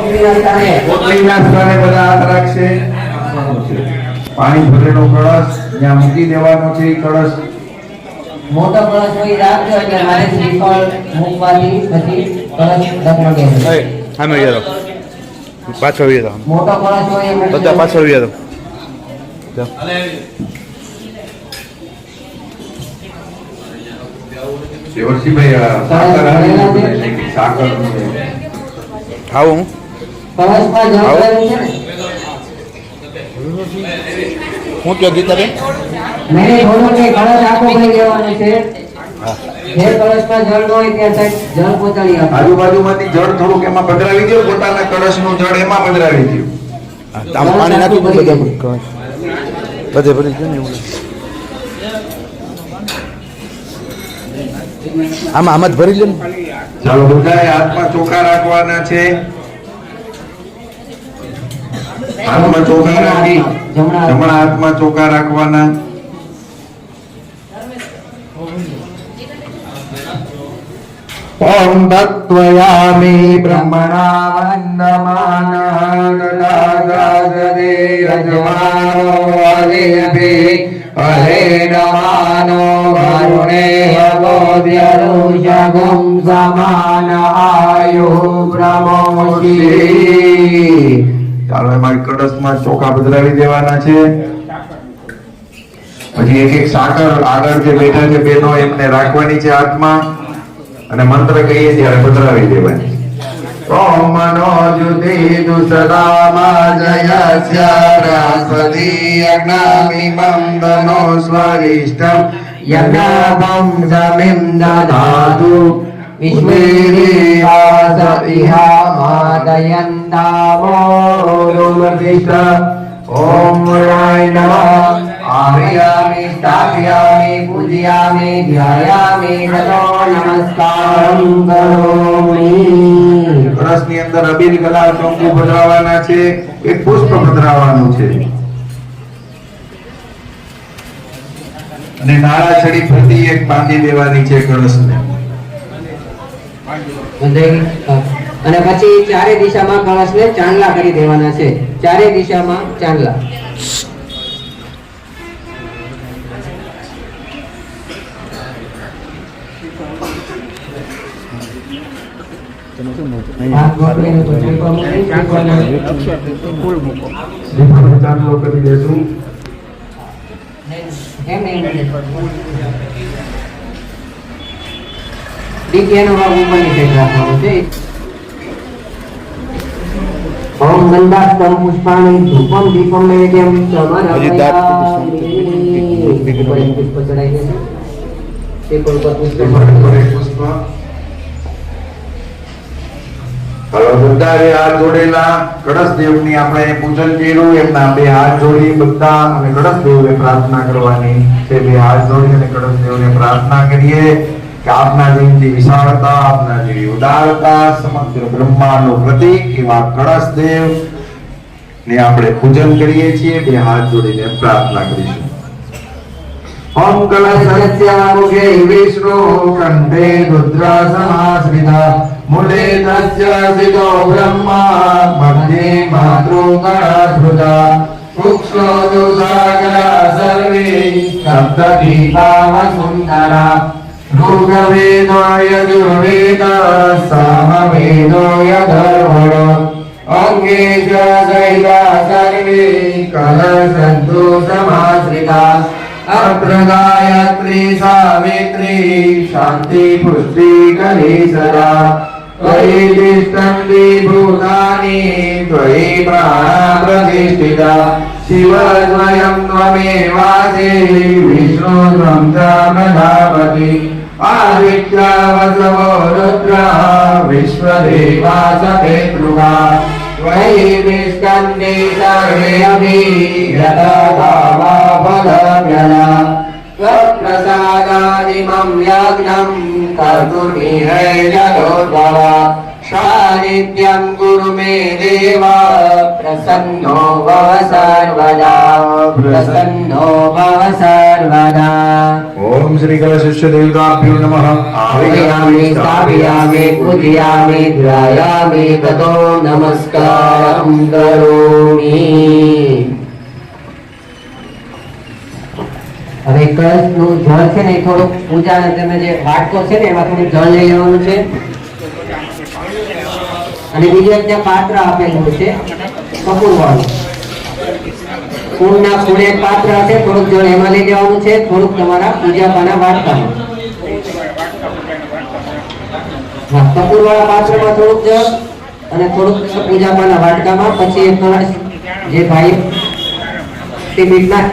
કોથળીના સ્થાને બધા હાથ રાખશે. પાણી ભરેલો કળશ ત્યાં મૂકી દેવાનો છે. કળશ મોટો કળશ હોય રાખજો એટલે મારે શ્રીફળ મૂકવાથી પછી કળશ ડગમગે. સામે આવી જાઓ, પાછળ આવી જાઓ, મોટો કળશ હોય બધા પાછળ આવી જાઓ. દેવરસિંહભાઈ સાકર આવી સાકર આવું કળશમાં જળ ભરેલું છે ને હું કયો ગીતાબેન મેં બોલો કે કળશ આખો ભરી દેવાનો છે. જે કળશમાં જળ હોય ત્યાં સાહેબ જળ પહોંચાડી આપો. આજુબાજુમાંથી જળ થોડુંક એમાં પધરાવી દો. પોતાના કળશનું જળ એમાં પધરાવી દો. આમ પાણી નાખી દો બધા બધે ભરી ગયો ને એવું. આમાં જ ભરી લે ને. ચાલો બધાએ હાથમાં ચોખા રાખવાના છે. હાથમાં ચોખા રાખી જમણા હાથમાં ચોખા રાખવાના. ઓમ તત્વયામિ બ્રહ્મણા વંદમાનઃ દદાગાદે યજમાનો અલેભે હરે નમાનો કરુણે બોધ્યરુષગમ સમાન આયુ બ્રહ્મોષી. ચાલો એમાં કળશમાં ચોખા પધરાવી દેવાના છે. પછી એક એક સાકર આગળ જે બેઠા છે બેનો એમને રાખવાની છે હાથમાં અને મંત્ર કહીએ ત્યારે પધરાવી દેવાની. ઓમ મનો જુતિ દુસદામા જયસ્ય બૃહસ્પતિ અગ્નામિમં ધનો સ્વરિષ્ઠમ યજ્ઞાભં સમિં દધાતુ વિશ્વેરિવાસ ઇહા માદયન્તામો રૂમતિષ્ઠ. ઓમ રાય નમઃ. આર્યામિ સ્થાપ્યામિ પૂજયામિ ધ્યાયામિ તતો નમસ્કારં કરોમિ. કળશની અંદર અબીલ ગુલાલ કંકુ પધરાવવાના છે. એક પુષ્પ પધરાવવાનું છે અને નાળા છડી ફરતી એક બાંધી દેવાની છે કળશને. અને પછી ચારે દિશામાં કળશને ચાંદલા કરી દેવાના છે. ચારે દિશામાં ચાંદલા. ચાંદલો કરી દેશું. દીકરીનો ભાગ ઉપરની સાઈડ રાખવાનો છે. ઓમ ગંધાસ્તમ પુષ્પાણિ ધૂપમ દીપમ નૈવેદ્યમ સમર્પયામિ. પુષ્પ ચડાઈ દેશે. તે પર પુષ્પ. હાલો બધાએ હાથ જોડેલા. કળશ દેવની આપણે પૂજન કર્યું. એમના બે હાથ જોડી બધા અને કળશ દેવને પ્રાર્થના કરવાની છે. બે હાથ જોડી અને કળશ દેવને પ્રાર્થના કરીએ કે આપના જેવી વિશાળતા, આપના જેવી ઉદારતા, સમગ્ર બ્રહ્માંડનું પ્રતીક એવા કળશ દેવ ને આપણે પૂજન કરીએ છીએ. બે હાથ જોડીને પ્રાર્થના કરીશું. ઓમ કલશસ્ય મુખે વિષ્ણુ કંઠે રુદ્ર સમાશ્રિતા મૂલે તસ્ય સિતો બ્રહ્મા મધ્યે માતૃગણસ્મૃતા વૃક્ષો દુસાગરા સર્વે સપ્તદીપા વસુંધરા ઋગ્વેદો યજુર્વેદ સામવેદો યધર્વણો અંગે ચ સૈલા સર્વે કલશંતુ સમાશ્રિતા अत्र गायत्री सावित्री शांति पुष्टि करी सदा त्वयि तिष्ठन्ति भूतानि त्वयि प्राणा प्रतिष्ठिता शिव स्वयं त्वमेवासि विष्णु त्वं च प्रजापति आदित्य वसवो रुद्र विश्वदेवा सपेतृका त्वयि तिष्ठन्ति सर्वे अपि यथा फलव्यया त्वत्प्रसादादिमं यज्ञं कर्तुमिहे जगोद्भव सानिध्यं कुरु मे देव प्रसन्नो भव सर्वदा प्रसन्नो भव सर्वदा। ओम ओम श्री कलशिष्य देवताभ्यो नमः। आवाहयामि स्थापयामि पूजयामि ध्यायामि ततो नमस्कारं करोमि। હવે કળશનું જળ છે ને એ થોડુંક પૂજાને તમે જે વાટકો છે ને એમાં થોડું જળ લઈ લેવાનું છે અને બીજું એક ત્યાં પાત્ર આપેલું છે કપૂર વાળું કુંડના ખૂણે એક પાત્ર હશે થોડુંક જળ એમાં લઈ લેવાનું છે થોડુંક તમારા પૂજાપાના વાટકામાં કપૂર વાળા પાત્રમાં થોડુંક જળ અને થોડુંક પૂજાપાના વાટકામાં પછી એક કળશ જે ભાઈ તે બીટના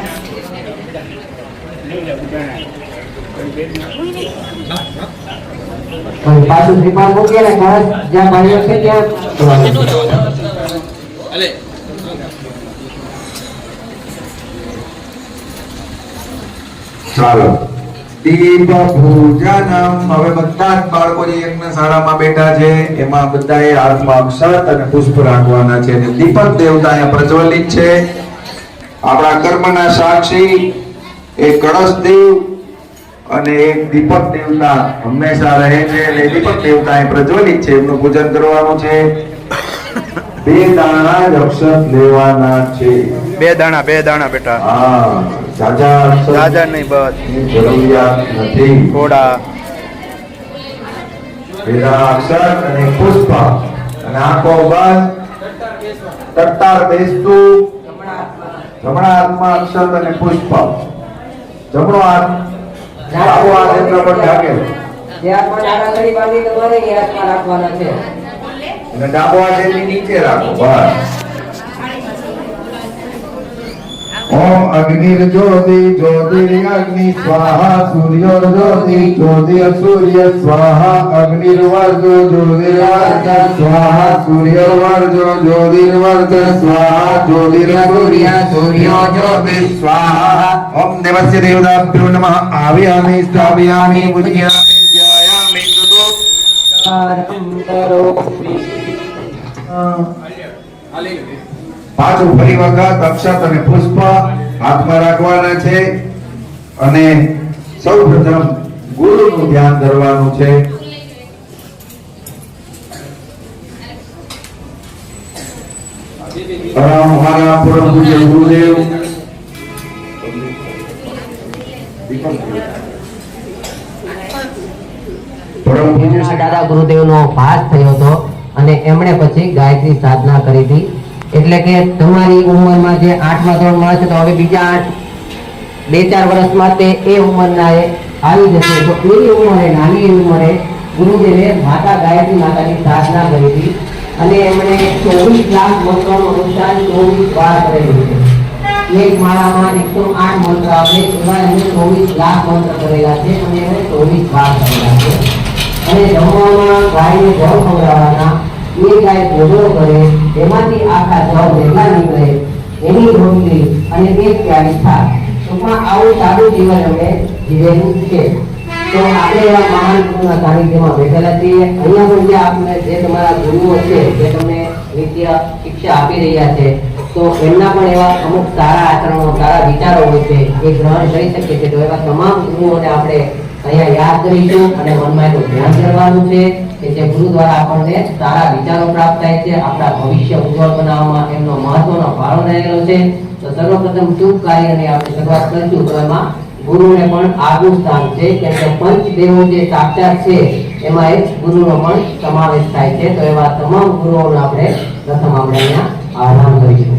પાછું શ્રીપાલ મૂકીએ ને કળશ જ્યાં ભાઈઓ છે ત્યાં ચાલો દીપ પૂજનમ। હવે બધા જ બાળકો જે યજ્ઞશાળામાં બેઠા છે એમાં બધાએ હાથમાં અક્ષત અને પુષ્પ રાખવાના છે અને દીપક દેવતા અહીંયા પ્રજ્વલિત છે આપણા કર્મના સાક્ષી એક કળશ દેવ અને એક દીપક દેવતા હંમેશા રહે છે એટલે દીપક દેવતા અહીં પ્રજ્વલિત છે એમનું પૂજન કરવાનું છે। બે દાણા જ અક્ષત લેવાના છે। બે દાણા બેટા હા જાજા નહીં બસ જરૂરિયાત નથી। થોડા બે દાણા અક્ષત અને પુષ્પ અને આંખો બંધ તટ્ટાર બેસતું જમણા હાથમાં અક્ષત અને પુષ્પ જમણો હાથ ડાબો હાથ એટલા પર ઢાંકેલો જે હાથમાં ડાળા ઘડી બાંધી તમારે એ હાથમાં રાખવાના છે અને ડાબો હાથ એની નીચે રાખો બસ। ओम अग्निर ज्योति ज्योतिर्अग्नि स्वाहा सूर्यो ज्योति ज्योतिर्सूर्य स्वाहा अग्निर्वर्जो ज्योतिर्वर्ज स्वाहा सूर्योर्वर्जो ज्योतिर्वर्ज स्वाहा ज्योतिर्सूर्य सूर्यो ज्योतिः स्वाहा। ओम देवस्य देवताभ्यो नमः। आवाहयामि स्थापयामि पूजयामि ध्यायामि ततो પાછું ફરી વખત અક્ષત અને પુષ્પ હાથમાં રાખવાના છે અને સૌપ્રથમ ગુરુનું ધ્યાન ધરવાનું છે। હમારા પરમ પૂજ્ય ગુરુદેવ પરમ પૂજ્ય દાદા ગુરુદેવનો પાસ થયો હતો અને એમણે પછી ગાયત્રી સાધના કરી હતી એટલે કે તમારી ઉંમરમાં જે 8મા ધોરણમાં છે તો હવે બીજા 2-4 વર્ષમાં તે એ ઉંમરના એ આવી જશે તો એની ઉંમરે નાની ઉંમરે ગુરુદેવે માતા ગાયત્રી માતાની સાધના કરી હતી અને એમણે 24 લાખ મંત્રોનું અનુષ્ઠાન 24 વાર કરેલું છે। એક માળામાં 108 મંત્ર આવે એવા એમણે 24 લાખ મંત્ર કરેલા છે અને એમણે 24 વાર કરેલા છે અને જમવામાં ગાયને જળ ખવડાવવાના એ ગાય ભોજન કરે એમાંથી આખા જળ જેટલા નીકળે એની રોટલી અને એક પ્યારી થાય ટૂંકમાં આવું સારું જીવન અમે જીવેલું છે। તો આપણે એવા મહાન ગુરુના સાનિધ્યમાં બેઠેલા છીએ। અહીંયા પણ જે આપણે જે તમારા ગુરુઓ છે જે તમને વિદ્યા શિક્ષા આપી રહ્યા છે તો એમના પણ એવા અમુક સારા આચરણો સારા વિચારો હોય છે એ ગ્રહણ કરી શકીએ છીએ। તો એવા તમામ ગુરુઓને આપણે અહીંયા યાદ કરીશું અને મનમાં એટલું ધ્યાન કરવાનું છે કે જે ગુરુ દ્વારા આપણને સારા વિચારો પ્રાપ્ત થાય છે આપણા ભવિષ્ય ઉજ્જવળ બનાવવામાં એમનો મહત્વનો ફાળો રહેલો છે। તો સર્વપ્રથમ શુભ કાર્યની આપણે શરૂઆત કરીશું તો એમાં ગુરુને પણ આગવું સ્થાન છે કેમ કે પંચદેવો જે સાક્ષાત છે એમાં એક ગુરુનો પણ સમાવેશ થાય છે। તો એવા તમામ ગુરુઓનો આપણે પ્રથમ આપણે અહીંયા આહ્વાન કરીશું।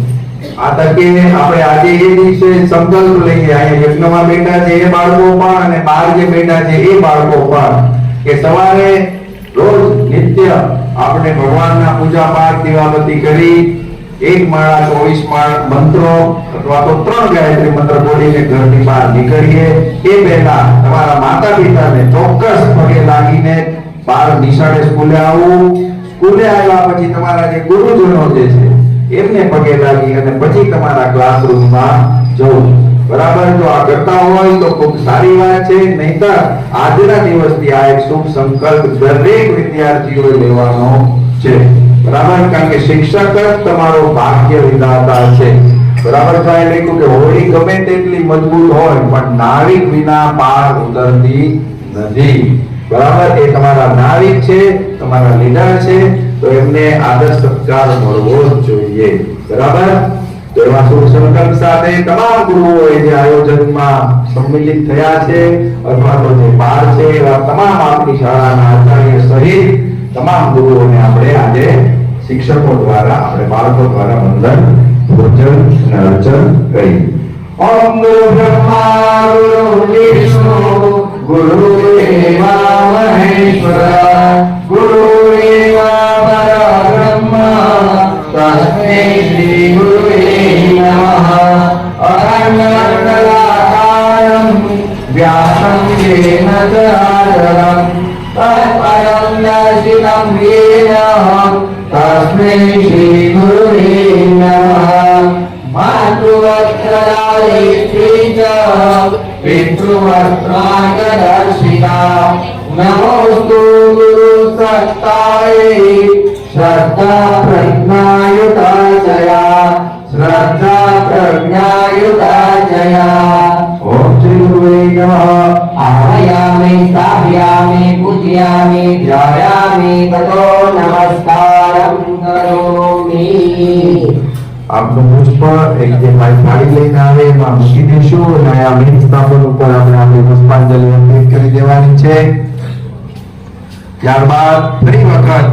આ તકે આપણે આજે એ દિવસે સંકલ્પ લઈએ અહીંયા યજ્ઞમાં બેઠા છે એ બાળકો પણ અને બહાર જે બેઠા છે એ બાળકો પણ કે સવારે રોજ નિત્ય આપણે ભગવાનના પૂજા પાઠ દીવાબત્તી કરી એક માળા 24 મંત્રો અથવા તો 3 ગાયત્રી મંત્ર બોલીને ઘરની બહાર નીકળીએ એ પહેલા તમારા માતા પિતાને ચોક્કસ પગે લાગીને બહાર નિશાળે સ્કૂલે આવવું। સ્કૂલે આવ્યા પછી તમારા જે ગુરુજનો જે છે એમને પગે લાગી અને પછી તમારા ક્લાસરૂમમાં જવું। બરાબર જો આ કરતા હોય તો ખૂબ સારી વાત છે નહીંતર આજના દિવસથી આ એક શુભ સંકલ્પ દરેક વિદ્યાર્થીઓએ લેવાનો છે। બરાબર કારણ કે શિક્ષક જ તમારો ભાગ્ય વિધાતા છે। બરાબર સાહેબ લખ્યું કે હોડી ગમે તેટલી મજબૂત હોય પણ નાવિક વિના પાર ઉતરતી નથી. બરાબર, એ તમારા નાવિક છે, તમારા લીડર છે, તો એમને આદર સત્કાર મળવો જ જોઈએ. બરાબર, તો એવા શુભ સંકલ્પ સાથે તમામ ગુરુઓએ જે આયોજનમાં સંમિલિત થયા છે અથવા તો જે બહાર છે એવા તમામ આપણી શાળાના આચાર્ય સહિત તમામ ગુરુઓને આપણે આજે શિક્ષકો દ્વારા આપણે બાળકો દ્વારા વંદન પૂજન અને અર્ચન કરી. ઓમ ગુરુ બ્રહ્મા ગુરુ વિષ્ણુ ગુરુદેવા મહેશ્વરા ગુરુદેવા પરબ્રહ્મ તસ્મૈ શ્રી ગુરુવે નમઃ. અનંતકારં વ્યાસં येन चराचरं तत्परं दर्शितं येन तस्मै श्री गुरुवे नमः. मातृवस्त्रदायित्री च पितृवस्त्राङ्गदर्शिता नमोऽस्तु गुरुसत्तायै श्रद्धा प्रज्ञायुता जया श्रद्धा प्रज्ञायुता जया. ओम श्री गुरुवे नमः. आह्वयामि स्थापयामि पूजयामि ध्यायामि ततो नमस्कारं करोमि. આપનું પુષ્પ એક જે મારી થાળી લઈને આવે એમાં મૂકી દઈશું અને આ મેન સ્થાપન ઉપર આપણે આપણી પુષ્પાંજલિ અર્પિત કરી દેવાની છે. ત્યારબાદ ફરી વખત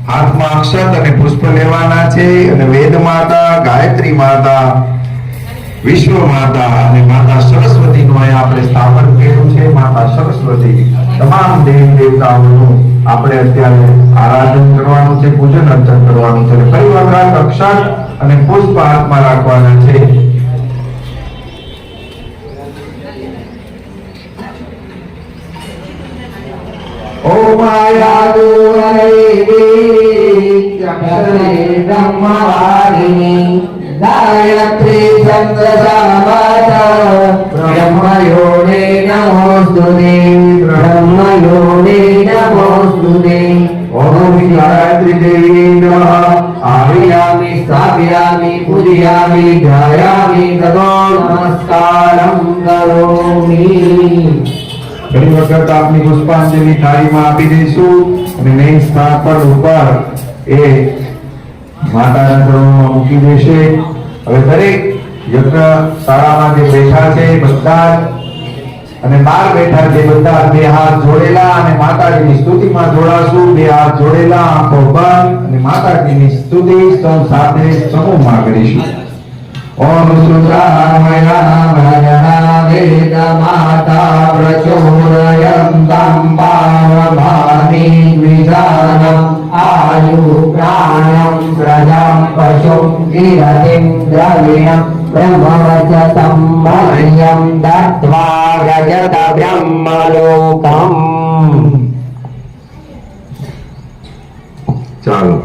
હાથમાં અક્ષત અને પુષ્પ લેવાના છે અને વેદ માતા, ગાયત્રી માતા, વિશ્વ માતા અને માતા સરસ્વતીનું અહીંયા આપણે સ્થાપન કર્યું છે. માતા સરસ્વતી તમામ દેવી દેવતાઓનું આપણે અત્યારે આરાધન કરવાનું છે, પૂજન અર્ચન કરવાનું છે. ફરી વખત અક્ષત અને પુષ્પ હાથમાં રાખવાના છે. ઓમ આયાદુ હરિ અક્ષરે બ્રહ્મવારિણી ગાયત્રી ચંદ્રસામાતા બ્રહ્મયોને નમોસ્તુતે બ્રહ્મયોને નમોસ્તુતે. ઓમ ગાયત્રી દેવી નમઃ. આહ્વયામિ સ્થાપયામિ પૂજયામિ ધ્યાયામિ તતો નમસ્કારં કરોમિ. ફરી વખત આપની પુષ્પાંજલિ થાળીમાં આપી દઈશું અને મેઇન સ્થાપન ઉપર એ માતાના ચરણોમાં મૂકી દેશે. હવે દરેક યજ્ઞ શાળામાં જે બેઠા છે બધા અને બહાર બેઠા છે બધા બે હાથ જોડેલા અને માતાજીની સ્તુતિમાં જોડાશું. બે હાથ જોડેલા, આંખો બંધ અને માતાજીની સ્તુતિ સૌ સાથે સમૂહમાં કરીશું. ઓમ સુરામયા ભજના વેદ માતા પ્રચોદયંતં પાવભામી વિધાનમ આયુ પ્રાણમ પ્રજામ પશુમ ગિરતિમ દ્રવિણમ બ્રહ્મવચસં મહ્યં દત્વા વ્રજત બ્રહ્મલોકમ. ચાલો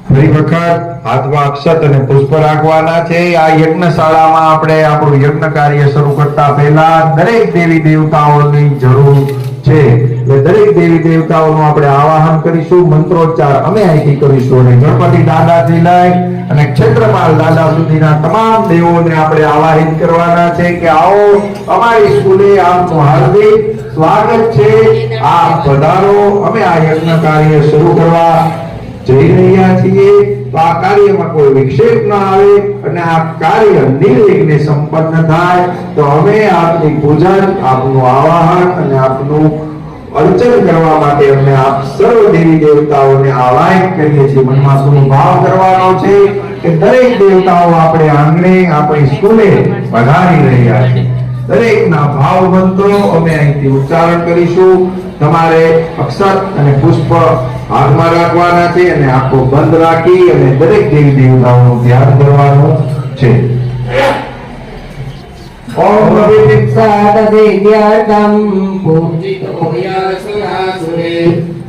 ફરી વખત હાથમાં અક્ષત અને પુષ્પ રાખવાના છે. આ યજ્ઞશાળામાં આપણે આપણું યજ્ઞ કાર્ય શરૂ કરતા પહેલા દરેક દેવી દેવતાઓની જરૂર છે. એટલે દરેક દેવી દેવતાઓનું આપણે આવાહન કરીશું, મંત્રોચ્ચાર અમે અહીંથી કરીશું અને ગણપતિ દાદાથી લઈ અને ક્ષેત્રપાલ દાદા સુધીના તમામ દેવોને આપણે આવાહિત કરવાના છે કે આવો અમારી સ્કૂલે આપનું હાર્દિક સ્વાગત છે, આપ પધારો. અમે આ યજ્ઞ કાર્ય શરૂ કરવા જઈ રહ્યા છીએ. તો આ કાર્યમાં કોઈ વિક્ષેપ ન આવે અને આ કાર્ય નિર્વિઘ્ને સંપન્ન થાય. તો અમે આપની પૂજન, આપનું આવાહન અને આપનું અર્ચન કરવા માટે અમને આપ સર્વ દેવી દેવતાઓને આવાહિત કરીએ છીએ. મનમાં શું ભાવ કરવાનો છે કે દરેક દેવતાઓ આપણે આંગણે આપણી સ્કૂલે પધારી રહ્યા છે. દરેકના ભાવ મંત્રો અમે અહીંથી ઉચ્ચારણ કરીશું. તમારે અક્ષત અને પુષ્પ હાથમાં રાખવાના છે અને આંખો બંધ રાખી અને દરેક દેવી દેવતાઓનું ધ્યાન કરવાનું છે. ઓમ વિવિક્તાદિવ્યાતમ પૂજિતો યસુરાસુરે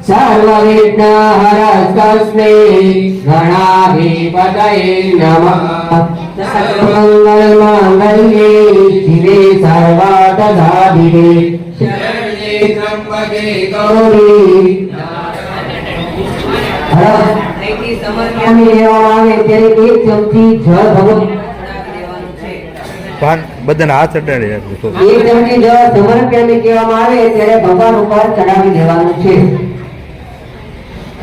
સર્વવિઘ્નહરસ્તસ્મે ગણાધિપતये નમઃ. સર્વમંગલમાંગલ્યે શિવે સર્વાર્થસાધિકે શરણ્યે ત્રંબકે ગૌરી સમર્પણ લેવામાં આવે ત્યારે એક ચમચી જળ ભગવાન પાન બધાને હાથ અડાડે યાર તો. એક ચમચી જળ સમર્પ્યામી કહેવામાં આવે ત્યારે ભગવાન ઉપર ચડાવી દેવાનું છે.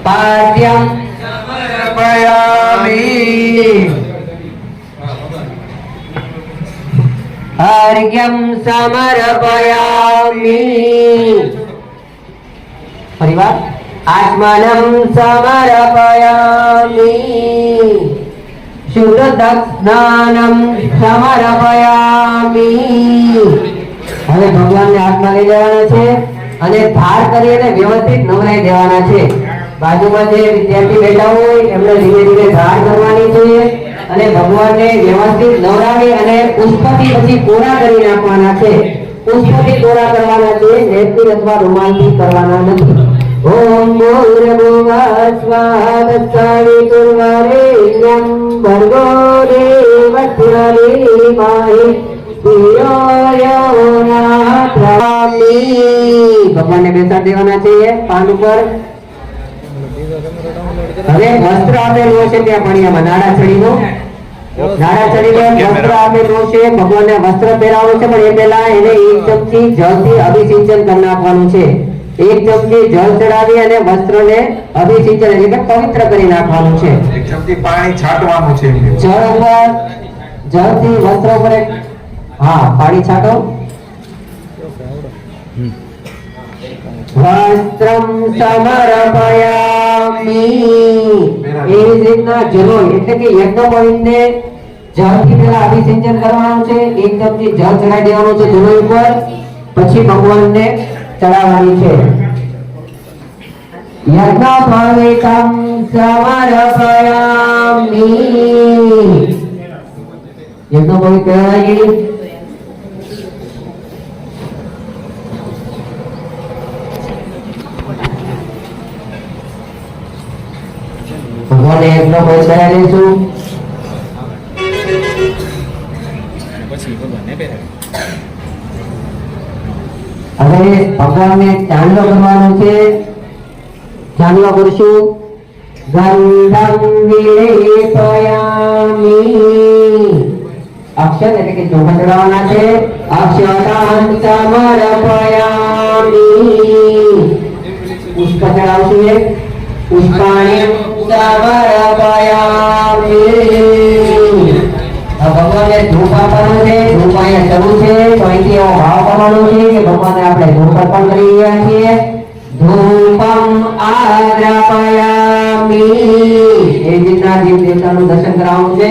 પાદ્યમ સમર્પયામિ अर्घ्यं समर्पयामि परिवार आत्मानं समर्पयामि शुद्धस्नानं समर्पयामि હવે ભગવાનને હાથમાં લઈ લેવાના છે અને ધાર કરી અને વ્યવસ્થિત નવરાઈ દેવાના છે. બાજુમાં જે વિદ્યાર્થી બેઠા હોય એમને ધીમે ધીમે ધાર કરવાની છે અને ભગવાનને વ્યવસ્થિત નવરાવી અને પુષ્પથી પછી કોરા કરી નાખવાના છે. પુષ્પથી કોરા કરવાના છે, નેપકિન અથવા રૂમાલથી કરવાના નથી. ઓમ ભૂર્ભુવઃ સ્વાહા તત્સવિતુર્વરેણ્યં ભર્ગો દેવસ્ય ધીમહિ ધિયો યો નઃ પ્રચોદયામિ. ભગવાનને બેસાડી દેવાના છે પાન ઉપર. હવે વસ્ત્ર આપેલું છે ત્યાં પણિયામાં નાડાછડીનું વસ્ત્ર આપેલું છે. ભગવાનને વસ્ત્ર પહેરાવવું છે પણ એ પહેલા એને 1 ચમચી જળથી અભિષેચન કરી નાખવાનું છે. 1 ચમચી જળ ચડાવી અને વસ્ત્રને અભિષેચન એટલે કે પવિત્ર કરી નાખવાનું છે. 1 ચમચી પાણી છાંટવાનું છે. જળ ઉપર જળથી વસ્ત્ર ઉપર હા પાણી છાંટો. વસ્ત્રમ સમર્પયામિ. એવી જ રીતના જલોય એટલે કે યજ્ઞોપવીતને જળથી પહેલા અભિષેચન કરવાનું છે. 1 ચમચી જળ ચડાવી દેવાનું છે જલોય ઉપર, પછી ભગવાનને ચડાવવાની છે. યજ્ઞોપવીતમ સમર્પયામિ. યજ્ઞોપવીત કહેવાય ભગવાનને યજ્ઞ કોઈ ચડાવી લઈશું. હવે ભગવાનને ચાંદલો કરવાનો છે. ચાંદલો કરશું. ગંધમ વિલેપયામિ. અક્ષર એટલે કે ચોખા ચડાવવાના છે. અક્ષતાન સમર્પયામિ. પુષ્પ ચડાવશું એક. પુષ્પાણિ સમર્પયામિ. ભગવાનને ધૂપ આપવાનું છે. ધૂપ અહીંયા શરૂ છે તો અહીંથી એવો ભાવ કરવાનો છે કે ભગવાનને આપણે ધૂપ અર્પણ કરી રહ્યા છીએ. ધૂપમ આદ્રાપયામિ. એ રીતના દેવ દેવતાનું દર્શન કરાવવાનું છે.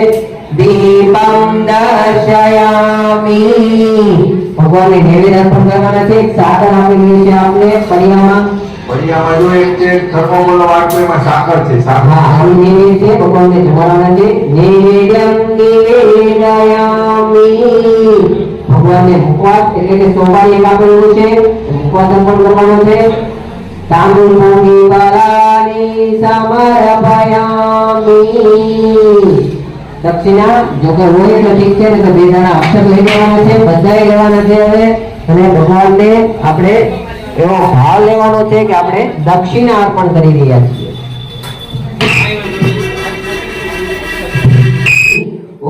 દીપમ દર્શયામિ. ભગવાનને નૈવેદ્ય અર્પણ કરવાના છે. સાકર આપેલી છે આપણે પડિયામાં. પડિયામાં જો એક છે થર્મોકોલ વાટકો એમાં સાકર છે. સાકર હા આનું નૈવેદ્ય છે ભગવાનને જમાડવાના છે. નૈવેદ્યમ નિવેદયામિ. ભગવાનને મુખવાસ એટલે કે સોમવારે એક આપેલું છે, મુખવાસ અર્પણ કરવાનો છે. તાંબૂલ ભૂમિ વરાની સમર્પયામિ. દક્ષિણા જો કે હોય તો ઠીક છે, ને તો 2 દાણા અક્ષર લઈ લેવાના છે, બધાય લેવાના છે હવે. અને ભગવાનને આપણે એવો ભાવ લેવાનો છે કે આપણે દક્ષિણા અર્પણ કરી રહ્યા છીએ.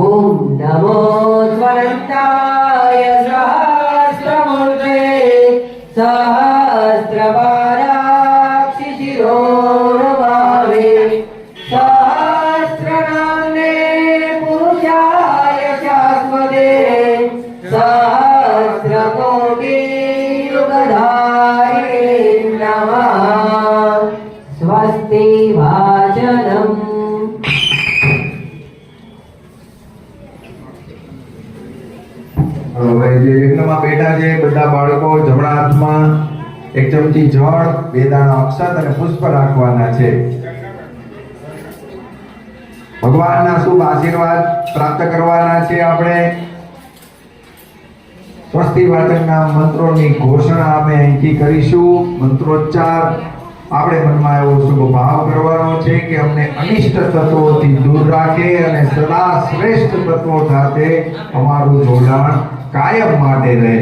ઓમ નમો સ્વરંતાય સહસ્રમૂર્તે સહસ્રબારાક્ષિ શિરોરભાવે સહસ્રનામને પુરુષાય શાશ્વતે સહસ્રકોટિ યુગધારિણે નમઃ. સ્વસ્તિ વાચનમ. હવે જે યજ્ઞમાં બેઠા છે બધા બાળકો જમણા હાથમાં 1 ચમચી જળ, 2 દાણા અક્ષત અને પુષ્પ રાખવાના છે. ભગવાનના શુભ આશીર્વાદ પ્રાપ્ત કરવાના છે. આપણે સ્વસ્તિ વાચનના મંત્રોની ઘોષણા અમે અહીંથી કરીશું. મંત્રોચ્ચાર આપણે મનમાં એવો શુભ ભાવ કરવાનો છે કે અમને અનિષ્ટ તત્વોથી દૂર રાખે અને સદા શ્રેષ્ઠ તત્વો સાથે અમારું જોડાણ કાયમ માટે રહે.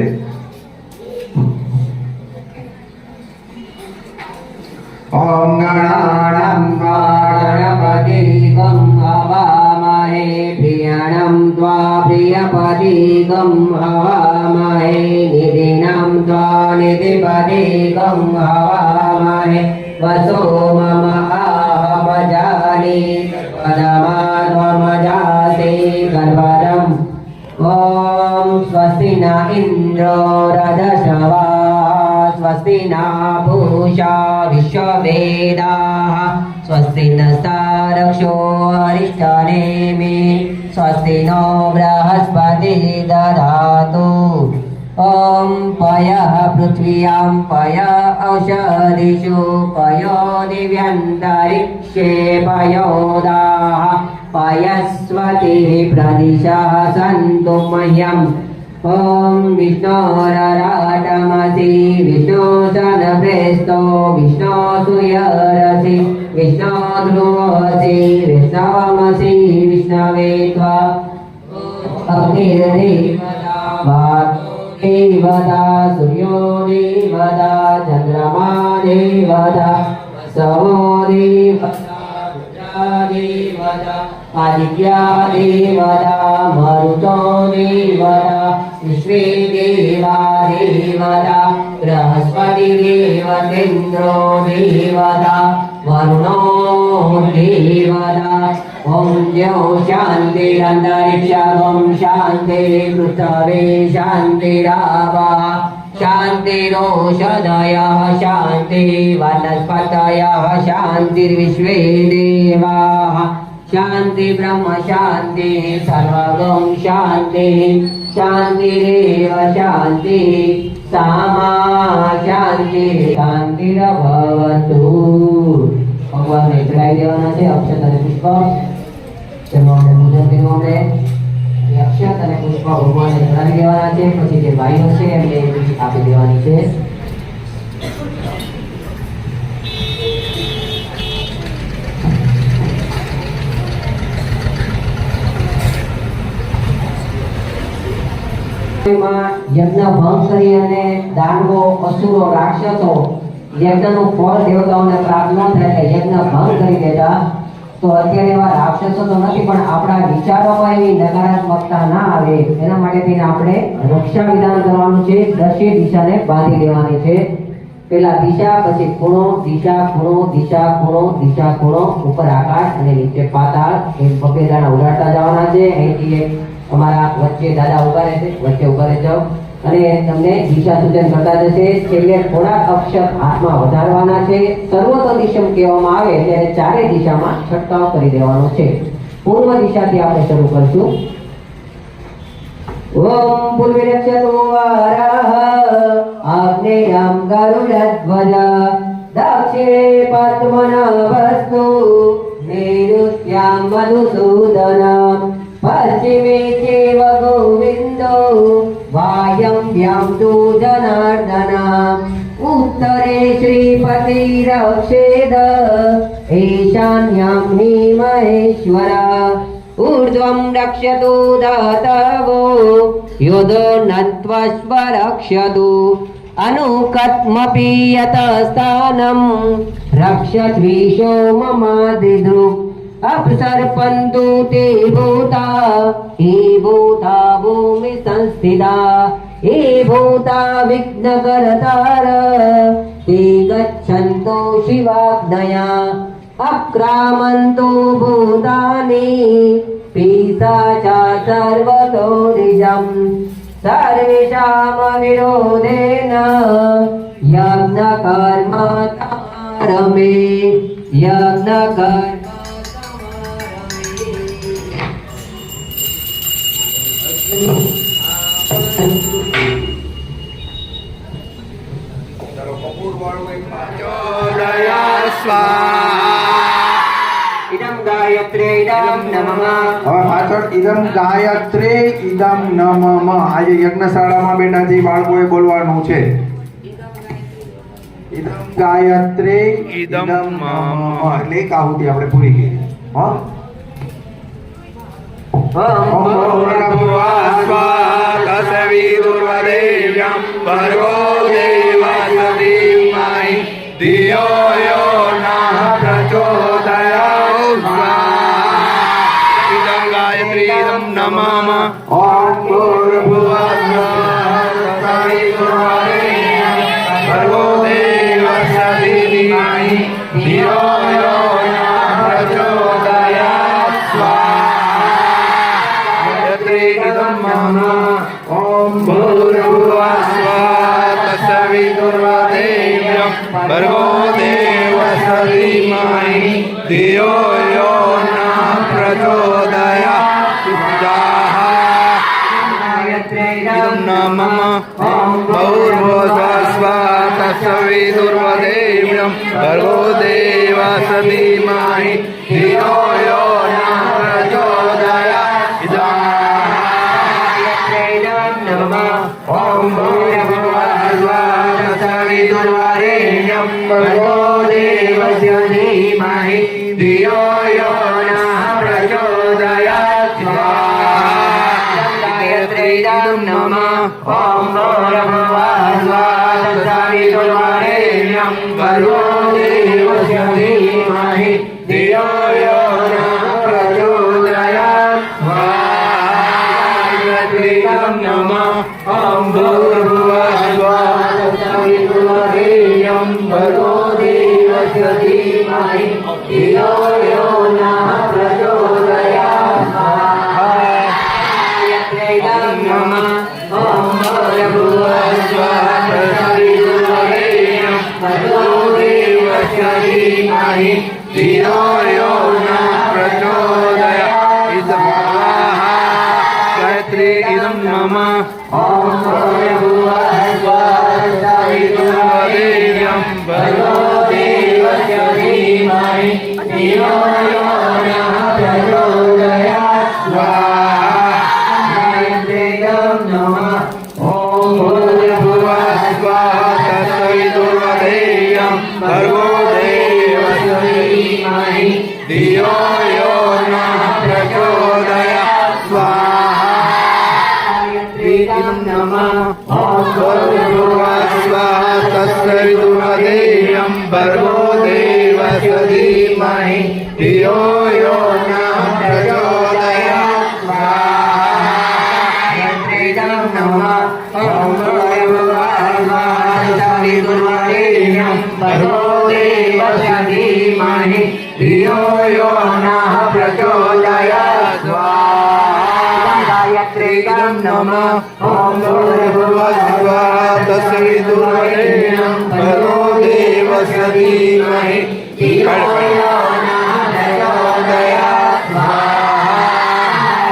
ઓમ ગણાનાં ગણપતિં હવામહે પ્રિયાણં ત્વા પ્રિયપદે निधिपतिकं हवामहे निधिनां त्वा निधिपतिकं हवामहे वसो मम आहमजानि पदमाध्वमजासे गर्भरम् ॐ स्वस्ति न इन्द्रो रदशवा स्वस्ति न पूषा विश्ववेदाः स्वस्ति नस्तारक्षो अरिष्टनेमि स्वस्ति नो बृहस्पति ददातु ॐ पयः पृथ्व्यां पय औषधिषु पयो दिव्यन्तरिक्षे पयोदाः पयस्वतिः प्रदिशः सन्तु मह्यम् ॐ विष्णोरराटमसि विष्णोसनप्रेस्तो विष्णोसूयरसि विष्णोध्रुवसि विष्णवमसि विष्णवे त्वा अग्निर्देवता देवता सूर्यो देवता चन्द्रमा देवता वसवो देवता देवता आदित्या देवता मरुतो देवता विश्वे देवा देवता बृहस्पति देवतेन्द्रो देवता वरुणो देवता ॐ द्यौ शान्तिरन्तरिक्षं शान्ति पृथ्वी शान्तिरापः शान्तिरोषधयः शान्ति वनस्पतयः शान्तिर्विश्वे देवाः शान्ति ब्रह्म शान्ति सर्वगं शान्ति शान्तिरेव शान्ति सामा शान्ति शान्तिरभवतु ભગવાનને ચડાવી દેવાના છે અક્ષત અને પુષ્પ તેનું આપણે પૂજન કર્યું આપણે એ અક્ષત અને પુષ્પ ભગવાનને ચડાવી દેવાના છે પછી જે ભાઈઓ છે એમને આપી દેવાની છે યજ્ઞ ભંગ કરી અને દાનવો અસુરો રાક્ષસો યજ્ઞનું ફળ દેવતાઓને પ્રાપ્ત ન થાય એટલે યજ્ઞ ભંગ કરી દેતા તો અત્યારે એવા રાક્ષસો તો નથી પણ આપણા વિચારોમાં એવી નકારાત્મકતા ના આવે એના માટે થઈને આપણે રક્ષા વિધાન કરવાનું છે 10 દિશાને બાંધી દેવાની છે પેલા દિશા પછી ખૂણો દિશા ખૂણો દિશા ખૂણો દિશા ખૂણો ઉપર આકાશ અને નીચે પાતાળ એ પગેદાણા ઉડાડતા જવાના છે અહીંથી અમારા વચ્ચે દાદા ઉભા રહેશે વચ્ચે ઉભા રહી જાઓ અને તમને દિશા સૂચન કરતા જશે છેલ્લે થોડાક અક્ષર હાથમાં વધારવાના છે સર્વતો દિશમ કહેવામાં આવે ત્યારે ચારે દિશામાં છંટકાવ કરી દેવાનો છે પૂર્વ દિશાથી આપણે શરૂ કરશું ઓમ પૂર્વરક્ષતો વારાહ આગ્નેયમ ગરુડધ્વજ દક્ષિણે પદ્મનાભસ્તુ નૈઋત્યામ મધુસૂદનમ પશ્ચિમે ચૈવ ગોવિંદો वायव्यां तु जनार्दनम् उत्तरे श्रीपतिरक्षेद ईशान्यां महेश्वर ऊर्ध्वं रक्षतु दातवो योधो नत्वस्व रक्षतु अनुकत्मपि यतस्थानं रक्षद्विषो ममादिदृक् अपसर्पन्तु ते भूता हे भूता भूमि संस्थिता हे भूता विघ्नकर्तार ते गच्छन्तु शिवाग्नया अक्रामन्तु भूतानि पिशाचा सर्वतो निजम् सर्वेषां विरोधेन यज्ञकर्म तारमे यज्ञकर्म इदं गायत्रे इदं नमः હવે પાછળ ઇદમ ગાયત્રે ઇદમ નમઃ આજે યજ્ઞશાળામાં બેઠાથી બાળકોએ બોલવાનું છે ઇદમ ગાયત્રે ઇદમ નમઃ એટલે એક આહુતિ આપણે પૂરી કરી હા ओम पूर्णभुवास्वातसविदुर्वरेण्यं भर्गो देवस्य धीमहि धियो यो नः प्रचोदयात् इदं गायत्रीदं नमः ॐ भर्गो देवस्य धीमहि धियो यो नः प्रचोदयात् स्वाहा गायत्रीदं नमः ॐ भूर्भुवस्सुवः तत्सवितुर्वरेण्यं भर्गो देवस्य धीमहि धियो यो नः प्रचोदयात् स्वाहा गायत्रीदं नमः ॐ भूर्भुवस्सुवः तत्सवितुर्वरेण्यं भर्गो देवस्य धीमहि धियो यो नः प्रचोदयात् स्वाहा ॐ भूर्भुवस्सुवः तत्सवितुर्वरेण्यं भर्गो देवस्य धीमहि धियो यो नः प्रचोदयात् स्वाहा गायत्रीदं नमः ॐ भूर्भुवस्सुवः तत्सवितुर्वरेण्यं भर्गो देवस्य धीमहि धियो यो नः प्रचोदयात् गायत्रीदं नमः ॐ भूर्भुवस्सुवः तत्सवितुर्वरेण्यं भर्गो देवस्य धीमहि धियो यो नः प्रचोदयात् गायत्रीदं नमः ॐ भूर्भुवस्सुवः तत्सवितुर्वरेण्यं भर्गो देवस्य धीमहि धियो यो नः प्रचोदयात् स्वाहा गायत्रीदं नमः ॐ भूर्भुवस्सुवः तत्सवितुर्वरेण्यं भर्गो देवस्य धीमहि धियो यो नः प्रचोदयात् स्वाहा गायत्रीदं नमः ॐ भूर्भुवस्सुवः तत्सवितुर्वरेण्यं भर्गो देवस्य धीमहि धियो यो नः प्रचोदयात् स्वाहा गायत्रीदं नमः ॐ भूर्भुवस्सुवः तत्सवितुर्वरेण्यं भर्गो देवस्य धीमहि धियो यो नः प्रचोदयात् स्वाहा गायत्रीदं नमः ॐ भूर्भुवस्सुवः तत्सवितुर्वरेण्यं भर्गो देवस्य धीमहि धियो यो नः प्रचोदयात् स्वाहा गायत्रीदं नमः ॐ भूर्भुवस्सुवः तत्सवितुर्वरेण्यं भर्गो देवस्य धीमहि धियो यो नः प्रचोदयात् स्वाहा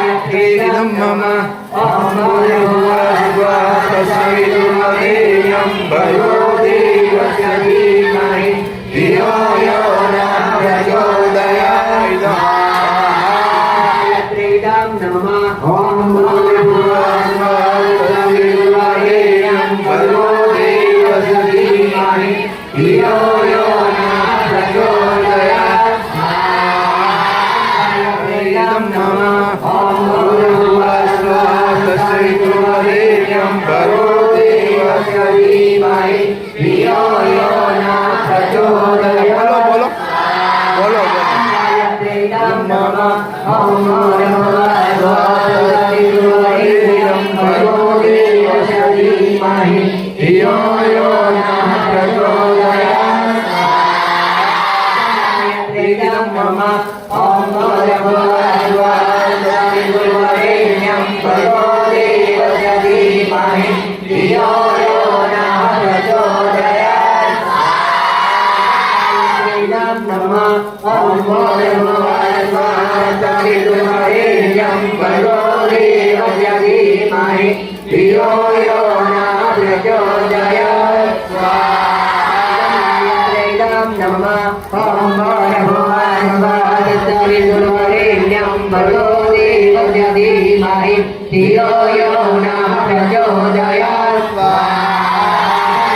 गायत्रीदं नमः ॐ भूर्भुवस्सुवः तत्सवितुर्वरेण्यं भर्गो देवस्य धीमहि धियो यो नः प्रचोदयात् स्वाहा गायत्रीदं नमः ॐ भूर्भुवस्सुवः तत्सवितुर्वरेण्यं भर्गो देवस्य धीमहि धियो यो नः प्रचोदयात् स्वाहा गायत्रीदं नमः ॐ भूर्भुवस्सुवः तत्सवितुर्वरेण्यं भर्गो देवस्य धीमहि धियो यो नः प्रचोदयात् बोलो बोलो गायत्रीदं नमः ॐ भूर्भुवस्सुवः तत्सवितुर्वरेण्यं भर्गो देवस्य धीमहि धियो यो नः प्रचोदयात् गायत्रीदं नमः ॐ भूर्भुवस्सुवः तत्सवितुर्वरेण्यं भर्गो देवस्य धीमहि धियो यो नः प्रचोदयात् गायत्रीदं नमः ॐ भूर्भुवस्सुवः तत्सवितुर्वरेण्यं भर्गो देवस्य धीमहि धियो यो नः प्रचोदयात् गायत्रीदं नमः ॐ भूर्भुवस्सुवः तत्सवितुर्वरेण्यं भर्गो देवस्य धीमहि धियो यो नः प्रचोदयात्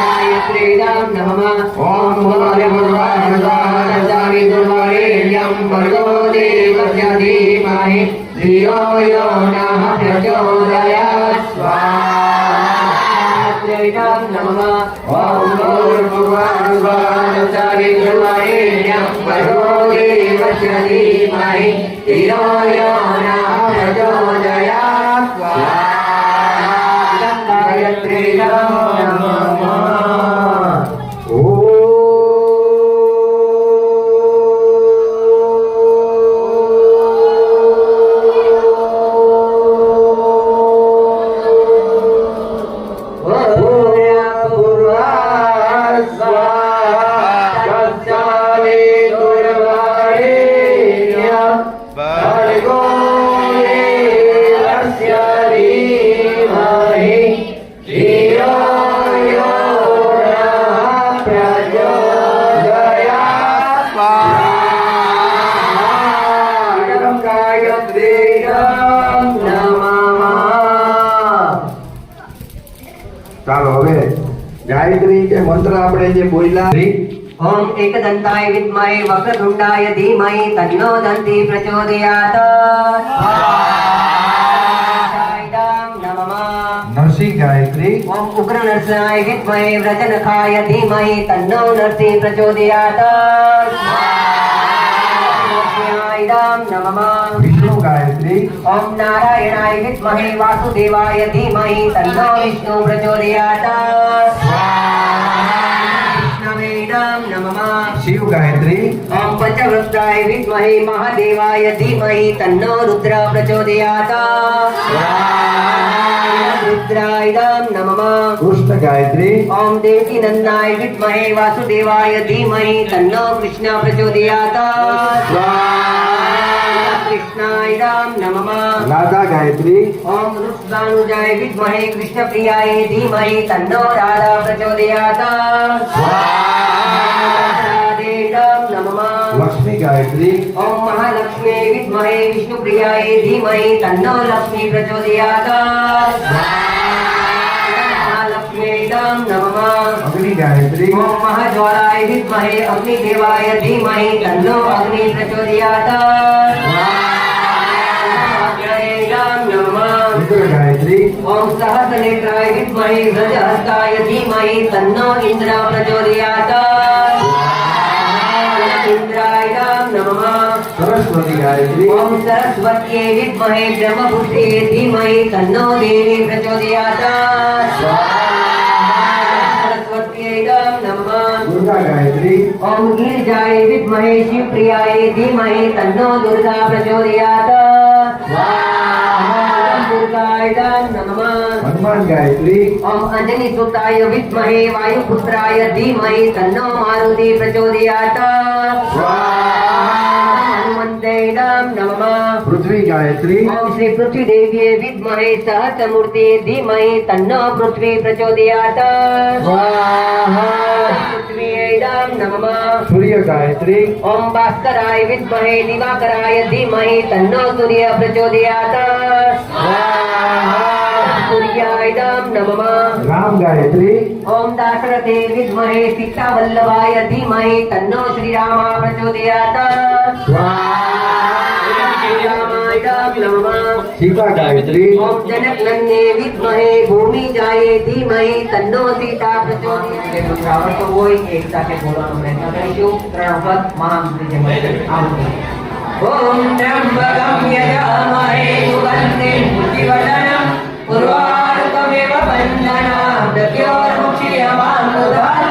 गायत्रीदं नमः ॐ भूर्भुवस्सुवः तत्सवितुर्वरेण्यं भर्गो देवस्य धीमहि धियो यो नः प्रचोदयात् गायत्रीदं नमः ॐ भूर्भुवस्सुवः तत्सवितुर्वरेण्यं भर्गो देवस्य धीमहि धियो यो नः ઇદં નમઃ. ચાલો હવે ગાયત્રી કે મંત્ર આપણે જે બોલ્યા ઓમ એકદંતાય વિદ્મહે વક્રતુંડાય ધીમહિ તન્નો દંતી પ્રચોદયાત. ઇદં નમઃ. નરસિંહ ગાયત્રી ઓમ ઉગ્ર નરસિંહાય વિદ્મહે વ્રજનખાય ધીમહિ તન્નો નરસિંહ પ્રચોદયાત. ઇદં નમઃ. વિષ્ણુ ગાયત્રી ઓમ નારાયણાય વિદ્મહે વાસુદેવાય ધીમહિ તન્નો વિષ્ણુ પ્રચોદયાત. વિષ્ણવે ઇદં નમઃ. શિવ ગાયત્રી ઓમ પંચવક્ત્રાય વિદ્મહે મહાદેવાય ધીમહિ તન્નો રુદ્ર પ્રચોદયાત. રુદ્રાય ઇદં નમઃ. કૃષ્ણ ગાયત્રી ઓમ દેવકી નંદનાય વિદ્મહે વાસુદેવાય ધીમહિ તન્નો કૃષ્ણ પ્રચોદયાત. કૃષ્ણાય ઇદં નમઃ. રાધા ગાયત્રી ઓમ વૃષભાનુજાય વિદ્મહે કૃષ્ણપ્રિયાય ધીમહિ તન્નો રાધા પ્રચોદયાત. રાધે ઇદં નમઃ. લક્ષ્મી ગાયત્રી ઓમ મહાલક્ષ્મી વિદ્મહે વિષ્ણુપ્રિયાય ધીમહિ તન્નો લક્ષ્મી પ્રચોદયાત. મહાલક્ષ્મી ઇદં નમઃ. અગ્નિ ગાયત્રી ઓમ મહાજ્વાલાય વિદ્મહે અગ્નિદેવાય ધીમહિ તન્નો અગ્નિ પ્રચોદયાત. ઇદં નમઃ. ઇન્દ્ર ગાયત્રી ઓમ સહસ્રનેત્રાય વિદ્મહે વ્રજહસ્તાય ધીમહિ તન્નો ઇન્દ્ર પ્રચોદયાત. ઇન્દ્રાય ઇદં નમઃ. સરસ્વતી ગાયત્રી ઓમ સરસ્વત્यै વિદ્મહે બ્રહ્મપુત્ર્यै ધીમહિ તન્નો દેવી પ્રચોદયાત. સરસ્વત્यै ઇદં નમઃ. દુર્ગા ગાયત્રી ઓમ ગિરિજાય વિદ્મહે શિવપ્રિયાય ધીમહિ તન્નો દુર્ગા પ્રચોદયાત. દુર્ગાય ઇદં નમઃ. હનુમાન ગાયત્રી ઓમ અંજની સુતાય વિદ્મહે વાયુપુત્રાય ધીમહિ તન્નો મારુતિ પ્રચોદયાત. હનુમંતે ઇદં નમઃ. પૃથ્વી ગાયત્રી ઓમ શ્રી પૃથ્વી દેવીએ વિદ્મહે સહસ્રમૂર્તિ ધીમહિ તન્નો પૃથ્વી પ્રચોદયાત. પૃથ્વી ઇદં નમઃ. સૂર્ય ગાયત્રી ઓમ ભાસ્કરાય વિદ્મહે દિવાકરાય ધીમહિ તન્નો સૂર્ય પ્રચોદયાત. સૂર્યાય ઇદં નમઃ. રામ ગાયત્રી ઓમ દાશરથે વિદ્મહે સીતાવલ્લભાય ધીમહિ તન્નો શ્રીરામા પ્રચોદયાત. શ્રીરામાય ઇદં નમઃ. સીતા ગાયત્રી ઓમ જનકનંદને વિદ્મહે ભૂમિજાય ધીમહિ તન્નો સીતા પ્રચોદયાત. મંત્ર આવડતો હોય એક સાથે બોલવાનો પ્રયત્ન કરીશું. 3 વખત મહામંત્ર જે મંત્ર આવડતો. ઓમ ત્ર્યંબકમ યજામહે સુગંધિં પુષ્ટિવર્ધનમ ઉર્વારુકમિવ બંધનાં મૃત્યોર્મુક્ષીયમામૃતાत्.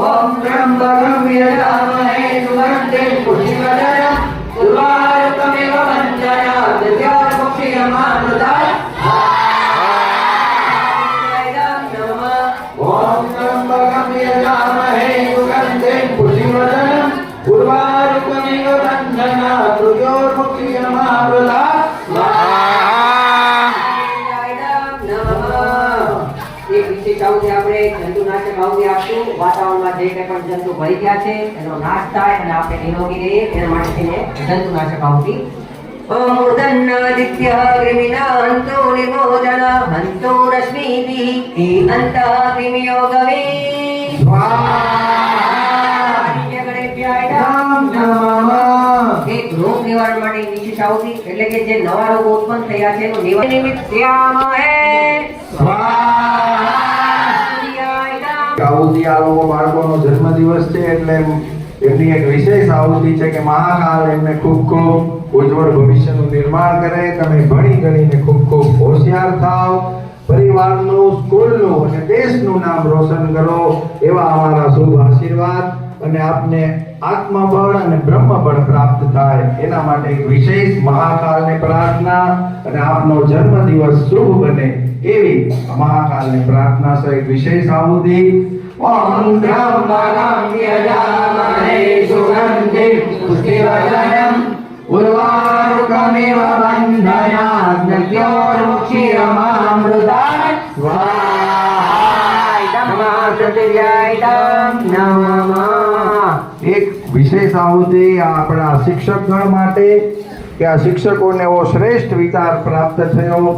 ઓમ ત્ર્યંબકમ યજામહે સુગંધિં પુષ્ટિવર્ધનમ ઉર્વારુકમિવ બંધનાં મૃત્યોર્મુક્ષીયમામૃતાत्. ઓમ ત્રંબકમ યજામહે સુગંધિં પુષ્ટિવર્ધનમ ઉર્વારુકમિવ બંધનાत् મૃત્યોર્મુક્ષીયમામૃતાत्. એક વિશેષ આવતી આપણે જંતુનાશક આવતી આપશું. વાતાવરણમાં જે કંઈ પણ જંતુ ભળી ગયા છે એનો નાશ થાય અને આપણે નિરોગી રહીએ એના માટે થઈને જંતુનાશક આવતી. ઓમ ઉદન્નાદિત્યઃ ક્રિમિના હંતો નિમોદન હંતો રશ્મિભિઃ ઈ અંતઃ ક્રિમિયો ગવે. એક રોગ નિવારણ માટે વિશેષ આવતી એટલે કે જે નવા રોગો ઉત્પન્ન થયા છે એનું નિવારણ નિમિત્યામહે. આવુતિ આ લોકો બાળકોનો જન્મદિવસ છે એટલે એમની એક વિશેષ આવુતિ છે કે મહાકાલ એમને ખૂબ ખૂબ ઉજ્જવળ ભવિષ્યનું નિર્માણ કરે. તમે ભણી ગણીને ખૂબ ખૂબ હોશિયાર થાવ, પરિવારનું, સ્કૂલનું અને દેશનું નામ રોશન કરો એવા અમારા શુભ આશીર્વાદ. અને આપને આત્મબળ અને બ્રહ્મબળ પ્રાપ્ત થાય એના માટે એક વિશેષ મહાકાલને પ્રાર્થના અને આપનો જન્મદિવસ શુભ બને એવી મહાકાલની પ્રાર્થના સહિત વિશેષ આહુતિ. ઓમ ત્રંબકમ યજામહે સુગંધિં પુષ્ટિવર્ધનમ ઉર્વારુકમિવ બંધનાत् મૃત્યોર્મુક્ષીયમામૃતાत्. એક વિશેષ આહુતિ આપણા શિક્ષકગણ માટે કે આ શિક્ષકોને એવો શ્રેષ્ઠ વિચાર પ્રાપ્ત થયો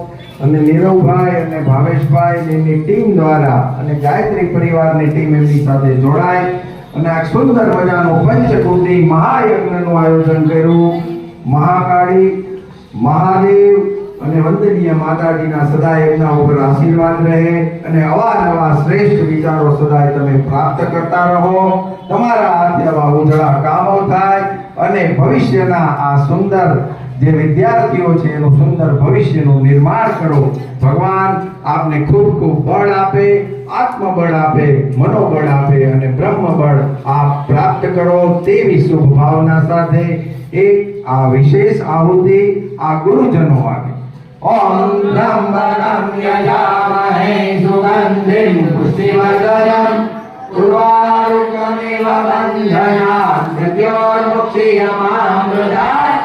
અને નીરવભાઈ અને ભાવેશભાઈ એમની ટીમ દ્વારા અને ગાયત્રી પરિવારની ટીમ એમની સાથે જોડાય અને આ સુંદર મજાનું પંચકુટી મહાયજ્ઞનું આયોજન કર્યું. મહાકાળી, મહાદેવ અને વંદનીય માતાજીના સદાય એમના ઉપર આશીર્વાદ રહે અને અવારનવાર શ્રેષ્ઠ વિચારો સદાય તમે પ્રાપ્ત કરતા રહો. તમારા હાથે આવા ઉજળા કામો થાય અને ભવિષ્યના આ સુંદર જે વિદ્યાર્થીઓ છે એનું સુંદર ભવિષ્યનું નિર્માણ કરો. ભગવાન આપને ખૂબ ખૂબ બળ આપે, આત્મબળ આપે, મનોબળ આપે અને બ્રહ્મબળ આપ પ્રાપ્ત કરો તેવી શુભ ભાવના સાથે એક આ વિશેષ આહુતિ આ ગુરુજનો આપે. ઓમ બ્રહ્મણં યજામહે સુગંધિં પુષ્ટિવર્ધનં ઉર્વારુકમિવ બંધનાન મૃત્યોર્मुक्षीयमामृतात्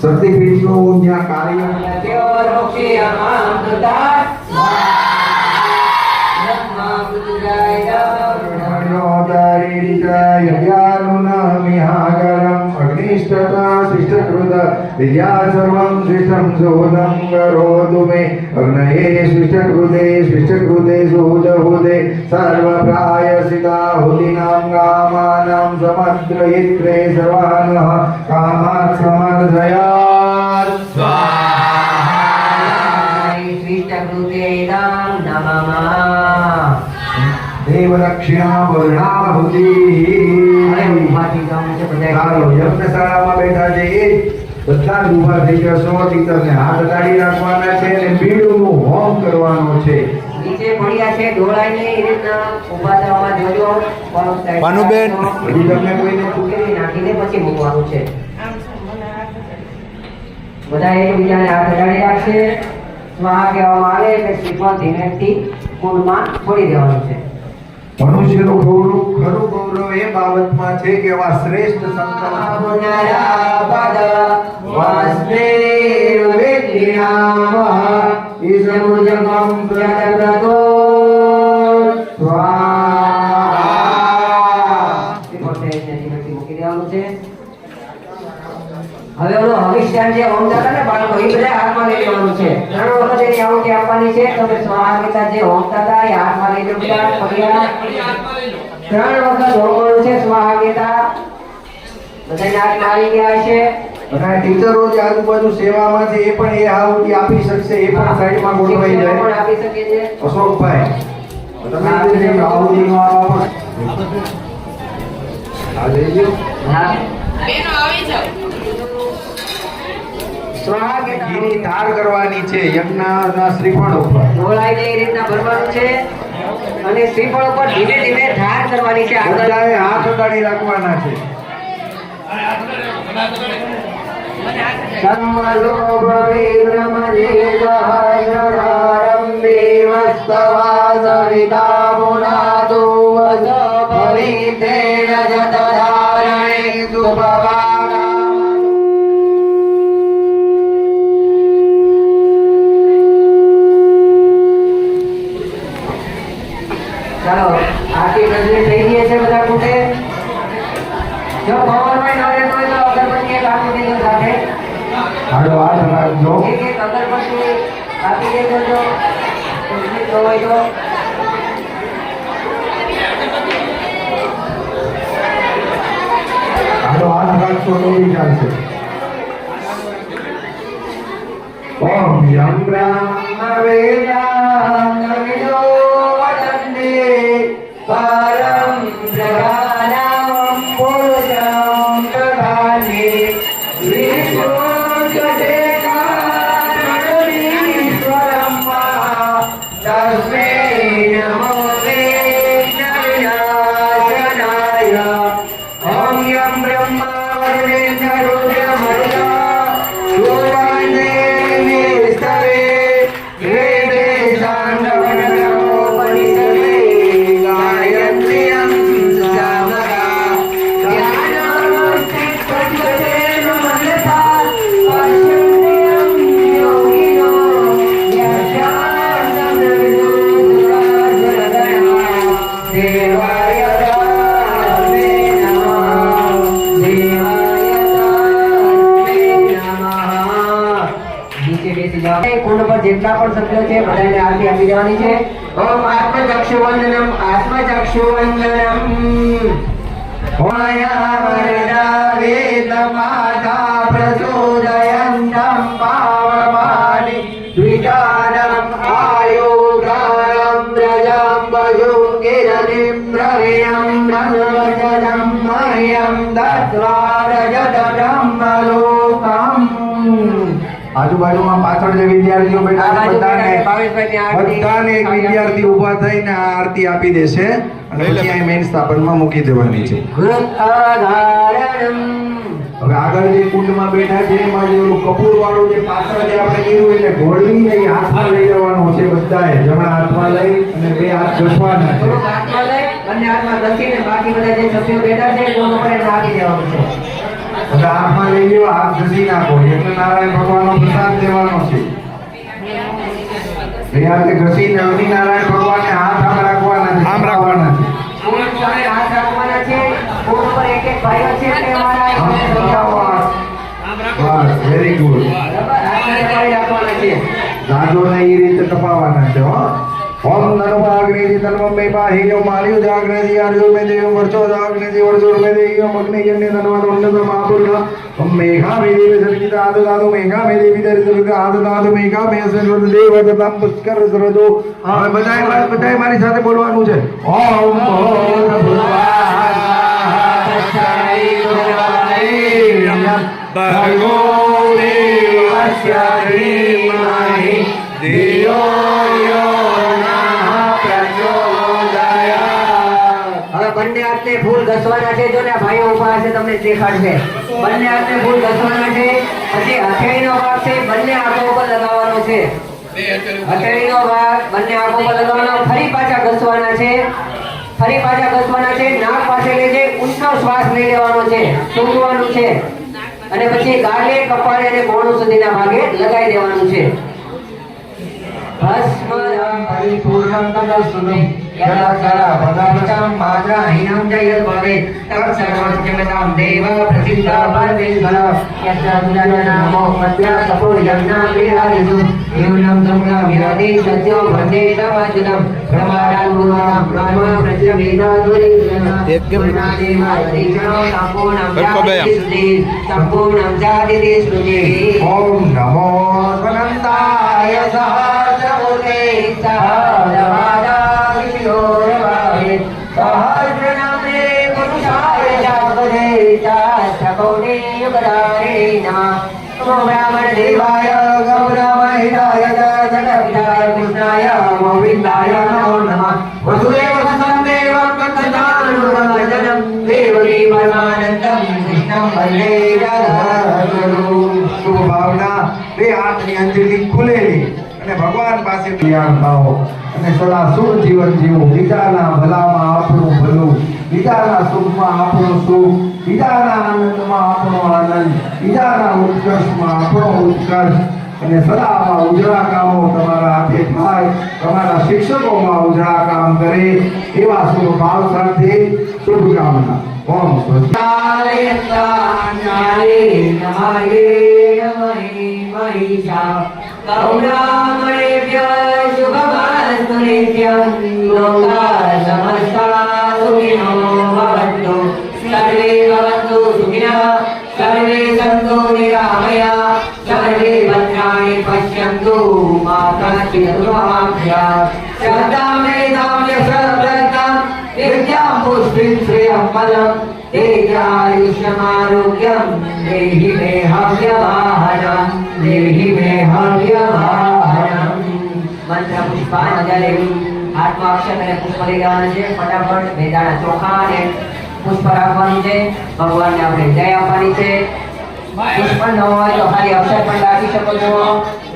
શક્તિપીઠનું જ્યાં કાર્ય વિદ્યા સર્વં શ્રેષ્ઠં સોદં કરોતુ મે અગ્નયે શ્રેષ્ઠકૃતે શ્રેષ્ઠકૃતે સોદહુદે સર્વ પ્રાયસિતાહુતિનાં ગામાનાં સમદ્રયિત્રે સર્વાનઃ કામાत् સમર્ધયાत्. દેવદક્ષિણા વર્ણાહુતિ. ચાલો યજ્ઞશાળામાં બેઠા છે એ બધા જ ઊભા થઈ જશો. ટીચરને હાથ અડાડી રાખવાના છે અને બીડુંનું હોમ કરવાનો છે. નીચે પડ્યા છે ઢોળાઈને એ રીતના ઊભા થવામાં જોજો. ભાનુબેન. હજી તમને કોઈને ઉકેલી નાખીને પછી મૂકવાનું છે. બધા એકબીજાને હાથ અડાડી રાખશે. સ્વાહા કહેવામાં આવે એટલે શ્રીફળ ધીમેથી કુંડમાં છોડી દેવાનું છે. મનુષ્યનું ગૌરવ ખરું ગૌરવ એ બાબતમાં છે કે એવા શ્રેષ્ઠ સંકલ્પ મૂકી દેવાનું છે. હવે ઓલો હવિષ્યાન જે હોમ થતા ને બાળકો એ બધા હાથમાં લઈ લેવાનું છે. 3 વખત એની આહુતિ આપવાની છે. તમે સ્વાહાગીતા જે હોમ થતા એ હાથમાં લઈ લો. બધા પડિયા 3 વખત હોમવાનું છે સ્વાહાગીતા. બધાને હાથમાં આવી ગયા છે. અને ટીચરો જે આજુબાજુ સેવામાં છે એ પણ એ આહુતિ આપી શકશે. એ પણ સાઈડમાં ગોઠવાઈ પણ જાય. આપી શકે છે. અશોકભાઈ તમે જે આહુતિનો આપો આ લઈ લો. હા બેનો આવી જાવ. ઘીની ધાર કરવાની છે યજ્ઞના શ્રીફળ ઉપર. ઢોળાઈને એ રીતના ભરવાનું છે અને શ્રીફળ ઉપર ધીમે ધીમે ધાર કરવાની છે. આગળ બધાએ હાથ અડાડી રાખવાના છે. ચાલો આરતી કમ્પ્લીટ થઈ ગઈ છે. બધા ખૂટે જો પવનમાં ન રહેતો હોય તો અગરબત્તી એક આપી દેજો સાથે. હાલો હાથ રાખજો. એક અગરબત્તી આપી દેજો જો કમ્પ્લીટ હોય તો. હાલો હાથ રાખશો તો બી ચાલશે. ઓમ યમ બ્રહ્મ વેદાંગો વદન્તે પરમ પ્રધાનમ પુરુષમ પ્રધાને વિષ્ણુજતે કારણીશ્વરમ તસ્મે નમો વિઘ્નવિનાશનાય. ઓમ યમ બ્રહ્મ વદનેન્દ્ર રુદ્રમરુતા સુવર્ણે નિસ્તરે વેદે શાંતવનોપનિષદે ગાયત્ર્યં સામગા ધ્યાનમસ્તિ પદ્યતેન મનસા પશ્યન્ત્યં યોગિનો યસ્ય આપેલો છે બધાને આરતી આપી દેવાની છે. ઓમ આત્મચક્ષુવંદનમ આત્મચક્ષુવંદનમ ઓયા વરદા વેદમાતા પ્રચોદયંતમ પાવમાનિ દ્વિજાનમ આયુગાયમ પ્રજમ વયુગિરનિમ પ્રવિયમ નનવચનમ મહ્યમ દત્વા રજતબ્રહ્મલોકમ. આજુબાજુમાં પાછળ જે વિદ્યાર્થીઓ બેઠા છે બધાને એક વિદ્યાર્થી ઊભા થઈને આ આરતી આપી દેશે અને પછી અહીં મેઇન સ્થાપનમાં મૂકી દેવાની છે. હવે આગળ જે કુંડમાં બેઠા છે એમાં જે ઓલું કપૂર વાળું જે પાછળ જે આપણે કીધું એટલે ઘોડવી ને હાથમાં લઈ જવાનું છે. બધાએ જમણા હાથમાં લઈ અને બે હાથ ઘસવાના છે. બંને હાથમાં ઘસીને બાકી બધા જે સભ્યો બેઠા છે એ લોકોને નાખી દેવાનું છે. હવે હાથમાં લઈ લ્યો, હાથ ઘસી નાખો એટલે નારાયણ ભગવાનનો પ્રસાદ દેવાનો છે. બે હાથે ઘસીને નારાયણ ભગવાનને હાથ આમ રાખવાના છે. આમ રાખવાના છે. હાથ રાખવાના છે. કોણ પર એક એક ભાઈઓ છે તે અમારા બસ વેરી ગુડ. રાખવાના છે. દાદોને એ રીતે તપાવવાના છે. હો ઓમ નરવાગ્નેજી તન્વમે બાહિયો માલ્યો જાગ્નેજી આર્યો મે દેવ વર્ચો જાગ્નેજી વર્ચો મે દેવ મગ્ને યન્ને તન્વનો ઉન્નત મહાપુરુષ ઓમ મેઘા મે દેવ સર્જિત આદ દાદો મેઘા મે દેવી દરિદ્ર આદ દાદો મેઘા મે સર્વ દેવ દતમ પુષ્કર સરજો. હવે બધાય મારી સાથે બોલવાનું છે. ઓમ ભગવો દેવસ્ય ધીમહિ ધિયો બંને હાથે ફૂલ ઘસવાના છે. જો ને ભાઈઓ ઉભા હશે તમને દેખાડશે. બંને હાથે ફૂલ ઘસવાના છે. પછી હથેળીનો ભાગ છે બંને આંખો ઉપર લગાવવાનો છે. હથેળીનો ભાગ બંને આંખો ઉપર લગાવવાનો. ફરી પાછા ઘસવાના છે. ફરી પાછા ઘસવાના છે. નાક પાસે લઈ જઈ ઊંચો શ્વાસ લઈ લેવાનો છે. સૂંઘવાનું છે અને પછી ગાલે કપાળે અને મોઢું સુધીના ભાગે લગાવી દેવાનું છે. ભસ્મ પરિપૂર્ણં તદસ્તુતમ યદા સરા ભગવતાં માદ્રાહીનં જયત ભવે તત્ સર્વસ્યમતાં દેવ પ્રસિદ્ધા પરમેશ્વર યસ્ય નામો મધ્યા કપૂર્યજ્ઞા વિહારિષુ ન્યૂનં ધમ્ના વિરાદે સત્યો વંદે તમજ્જનં પ્રમાદાનુરામ બ્રહ્મ પ્રત્યવેદાધુરીજ્ઞા એક કેમ? સંપૂર્ણં જાતિતે સ્તુતિ. ઓમ નમો અનંતાય સહસ્રમૂર્તે સહસ્રપાદા વિષ્ણોરવાહે સહસ્રનામે પુરુષાય જાગરે સહસ્રકોટિ યુગધારે નમઃ. નમો બ્રાહ્મણ દેવાય ગૌરવહિતાય જગદપિતાય કૃષ્ણાય ગોવિંદાય નમો નમઃ. વસુદેવ સુતં દેવં કંસચાનૂરમર્દનં દેવકી પરમાનંદં કૃષ્ણં વંદે જગદ્ગુરૂ. શુભ ભાવના બે હાથની અંજલિ ખુલેલી અને ભગવાન પાસે તૈયાર થાઓ અને સદા શુભ જીવન જીવો. બીજાના ભલામાં આપણું ભલું, બીજાના સુખમાં આપણું સુખ, બીજાના આનંદમાં આપણો આનંદ, બીજાના ઉત્કર્ષમાં આપણો ઉત્કર્ષ અને સદામાં ઉજળા કામો તમારા હાથે થાય. તમારા શિક્ષકોમાં ઉજળા કામ કરે એવા શુભ ભાવ સાથે શુભકામના. ઓમ સ્વસ્તિ. ગૌરામણેભ્ય શુભમાસ્તુ નિત્યં લોકા સમસ્તા સુખિનો ભવન્તુ સર્વે ભવન્તુ સુખિનઃ સર્વે સન્તુ નિરામયા સર્વે ભદ્રાણિ પશ્યन्तુ મા કશ્ચિत् દુર્ગમાભ્યાत् શ્રદ્ધાં મેધાં યશઃ વિદ્યાં પુષ્ટિં શ્રેયઃ ફલં તેજાયુષ્યમારોગ્યં દેહિ મે હવ્યવાહનં દેહિ મે હવ્યવાહનં. મંત્ર પુષ્પાંજલિ. હાથમાં અક્ષત અને પુષ્પ લઈ જવાના છે. ફટાફટ મેદાના ચોખા અને પુષ્પ રાખવાનું છે. ભગવાનને આપણે જય આપવાની છે. પુષ્પ ન હોય તો ખાલી અક્ષત પણ રાખી શકો છો.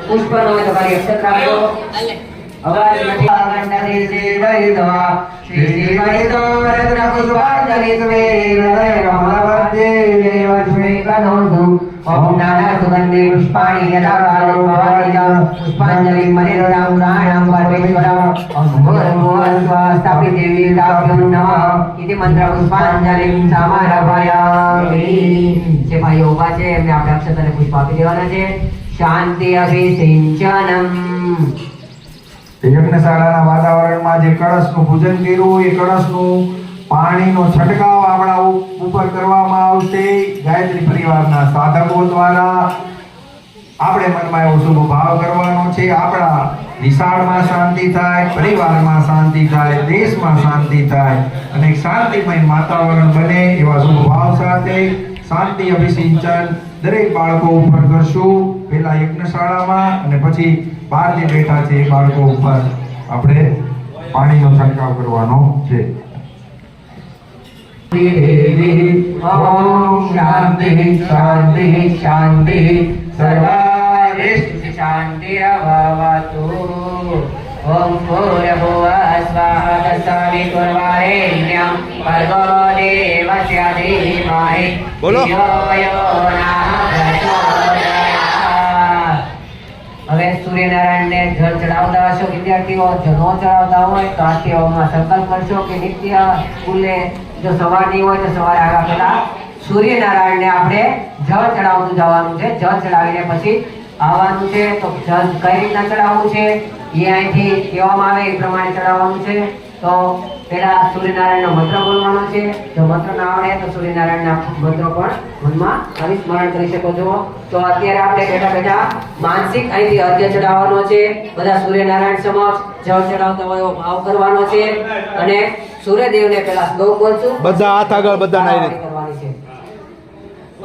પુષ્પ ન હોય તો ખાલી અક્ષત રાખો. અવાજ નથી આગંડની દેવૈદવા શ્રી વૈદો રત્ન પુષ્પાંજલિ મે હૃદય રમણવદ્દે દેવસ્મે કનોતુ. ઓમ નાના સુગંધે પુષ્પાણિ યથા કાલો ભવાનિ પુષ્પાંજલિ મનિરદાં પ્રાણાં પરમેશ્વરં ઓમ ભૂર્ભુવઃ સ્થાપિત દેવી તાભ્યો નમઃ ઇતિ મંત્ર પુષ્પાંજલિ સમારભયામિ. જે ભાઈઓ ઊભા છે એમને આપણે અક્ષત અને પુષ્પ આપી દેવાના છે. શાંતિ અભિસિંચનમ. યજ્ઞશાળાના વાતાવરણમાં જે કળશનું પૂજન કર્યું એ કળશનું પાણીનો છંટકાવ આપણા ઉપર કરવામાં આવશે ગાયત્રી પરિવારના સાધકો દ્વારા. આપણે મનમાં એવો શુભ ભાવ કરવાનો છે, આપણા વિશાળમાં શાંતિ થાય, પરિવારમાં શાંતિ થાય, દેશમાં શાંતિ થાય અને એક શાંતિમય વાતાવરણ બને એવા શુભ ભાવ સાથે શાંતિ અભિસિંચન દરેક બાળકો ઉપર કરશું. પહેલા યજ્ઞશાળામાં અને પછી બહાર જે બેઠા છે એ બાળકો ઉપર આપણે પાણીનો છંટકાવ કરવાનો છે. ઓમ શાંતિ શાંતિ શાંતિ સર્વારે શાંતિરભવતુ. ઓમ ભૂર્ભુવઃ સ્વાહા તત્સવિતુર્વરેણ્યં ભર્ગો દેવસ્ય ધીમહિ બોલો. ધિયો યો નઃ પ્રચોદયાત્. હવે સૂર્યનારાયણને જળ ચડાવતા હશો વિદ્યાર્થીઓ, જો ન ચડાવતા હોય તો આજથી ઓમમાં સંકલ્પ કરશો કે નિત્ય સ્કૂલે જો સવારની હોય તો સવારે આગળ પહેલા સૂર્યનારાયણને આપણે જળ ચડાવતું જવાનું છે. જળ ચડાવીને પછી આવવાનું છે. તો જળ કઈ રીતના ચડાવવું છે એ અહીંથી કહેવામાં આવે એ પ્રમાણે ચડાવવાનું છે. તો પહેલા સૂર્યનારાયણનો મંત્ર બોલવાનો છે. જો મંત્ર ના આવડે તો સૂર્યનારાયણના મંત્ર પણ મનમાં સ્મરણ કરી શકો છો. તો અત્યારે આપણે બેઠા બેઠા માનસિક અહીંથી અર્ઘ્ય ચડાવવાનો છે. બધા સૂર્યનારાયણ સમક્ષ જળ ચડાવતા હોય ભાવ કરવાનો છે અને સૂર્યદેવને પહેલા શ્લોક બોલશું. બધા હાથ આગળ, બધા નાઈ કરવાની છે.